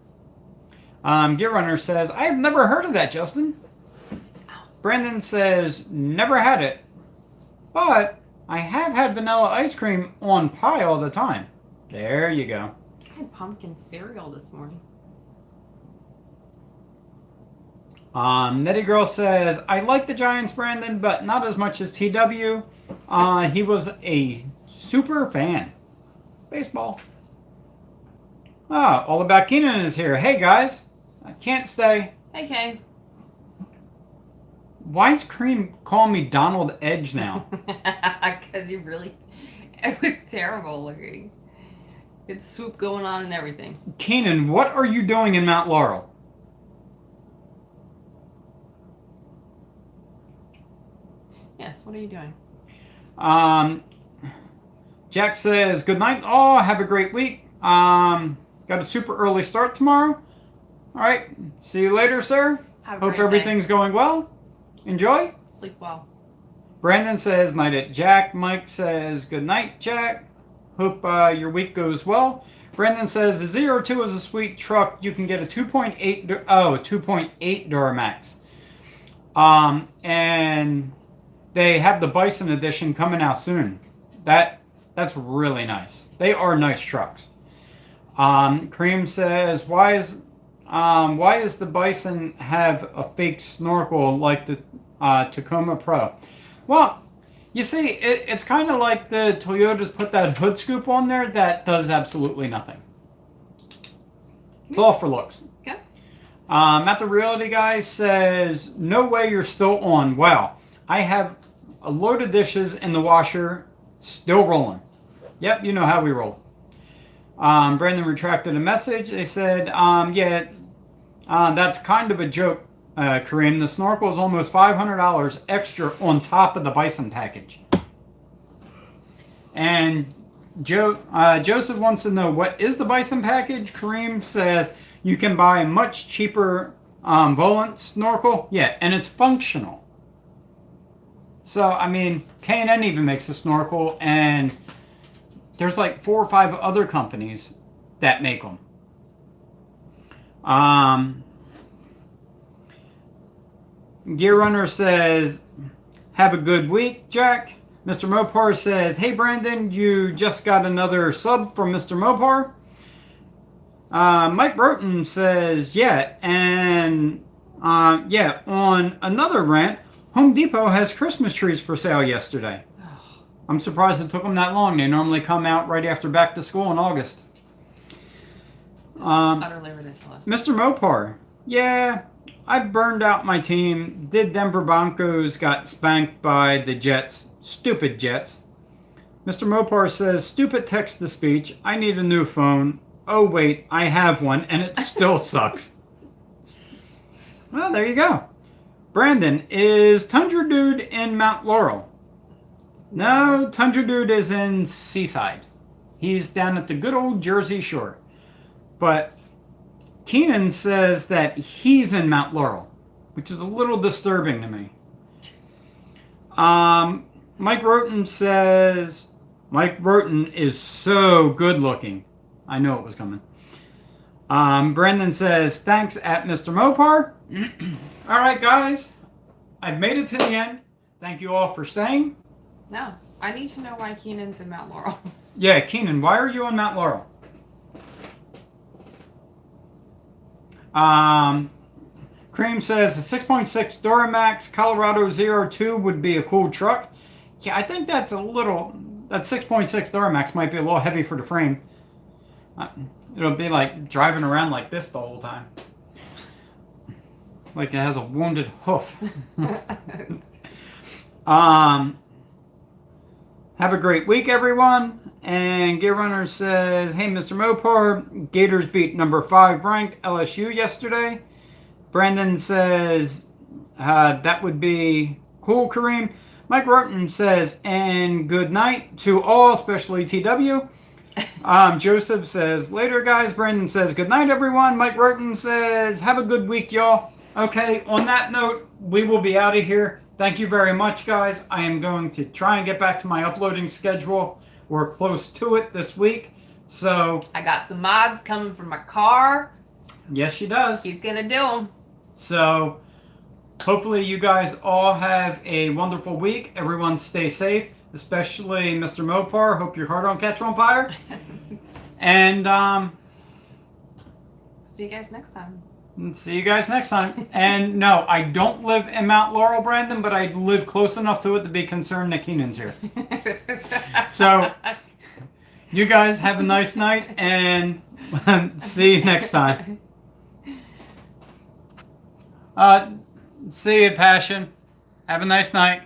Gear Runner says, I have never heard of that, Justin. Brandon says, never had it. But I have had vanilla ice cream on pie all the time. There you go.
I had pumpkin cereal this morning.
Nettie Girl says, I like the Giants, Brandon, but not as much as TW. He was a super fan. Baseball. All About Keenan is here. Hey, guys. I can't stay.
Hey, Kay.
Why is Cream calling me Donald Edge now?
Because it was terrible looking. Good swoop going on and everything.
Keenan, what are you doing in Mount Laurel?
Yes, what are you doing?
Jack says, good night. Oh, have a great week. Got a super early start tomorrow. All right. See you later, sir. Hope everything's going well. Enjoy.
Sleep well.
Brandon says, night at Jack. Mike says, good night, Jack. Hope your week goes well. Brandon says, the 02 is a sweet truck. You can get a 2.8 Duramax. And they have the Bison edition coming out soon. That's really nice. They are nice trucks. Cream says, why is the Bison have a fake snorkel like the Tacoma Pro? Well, you see, it's kind of like the Toyotas put that hood scoop on there that does absolutely nothing. It's all for looks.
Okay.
Matt the Realty Guy says, no way you're still on. Wow. I have a load of dishes in the washer, still rolling. Yep, you know how we roll. Brandon retracted a message. They said, that's kind of a joke, Kareem. The snorkel is almost $500 extra on top of the Bison package. And Joseph wants to know, what is the Bison package? Kareem says, you can buy a much cheaper Volant snorkel. Yeah, and it's functional. So, I mean, K&N even makes a snorkel, and there's like 4 or 5 other companies that make them. Gear Runner says, have a good week, Jack. Mr. Mopar says, hey Brandon, you just got another sub from Mr. Mopar. Mike Burton says, yeah, and yeah, on another rant, Home Depot has Christmas trees for sale yesterday. I'm surprised it took them that long. They normally come out right after back to school in August.
Utterly ridiculous.
Mr. Mopar, yeah, I burned out my team. Did Denver Broncos got spanked by the Jets. Stupid Jets. Mr. Mopar says, stupid text-to-speech. I need a new phone. Oh, wait, I have one, and it still sucks. Well, there you go. Brandon, is Tundra Dude in Mount Laurel? No, Tundra Dude is in Seaside. He's down at the good old Jersey Shore. But Keenan says that he's in Mount Laurel, which is a little disturbing to me. Mike Roten says, Mike Roten is so good looking. I know it was coming. Brendan says, thanks at Mr. Mopar. All right, guys. I've made it to the end. Thank you all for staying.
No, I need to know why Keenan's in Mount Laurel.
Yeah, Keenan, why are you on Mount Laurel? Cream says a 6.6 Duramax Colorado 02 would be a cool truck. Yeah, I think that's a little... That 6.6 Duramax might be a little heavy for the frame. It'll be like driving around like this the whole time. Like it has a wounded hoof. Have a great week, everyone. And Gear Runner says, hey, Mr. Mopar, Gators beat number 5 ranked LSU yesterday. Brandon says, that would be cool, Kareem. Mike Roten says, and good night to all, especially TW. Joseph says, later, guys. Brandon says, good night, everyone. Mike Roten says, have a good week, y'all. Okay, on that note, we will be out of here. Thank you very much, guys. I am going to try and get back to my uploading schedule. We're close to it this week. So
I got some mods coming from my car.
Yes, she does.
He's going to do them.
So hopefully you guys all have a wonderful week. Everyone stay safe, especially Mr. Mopar. Hope your car don't catch on fire. And
see you guys next time.
See you guys next time. And no, I don't live in Mount Laurel, Brandon, but I live close enough to it to be concerned that Keenan's here. So you guys have a nice night and see you next time. See you, Passion. Have a nice night.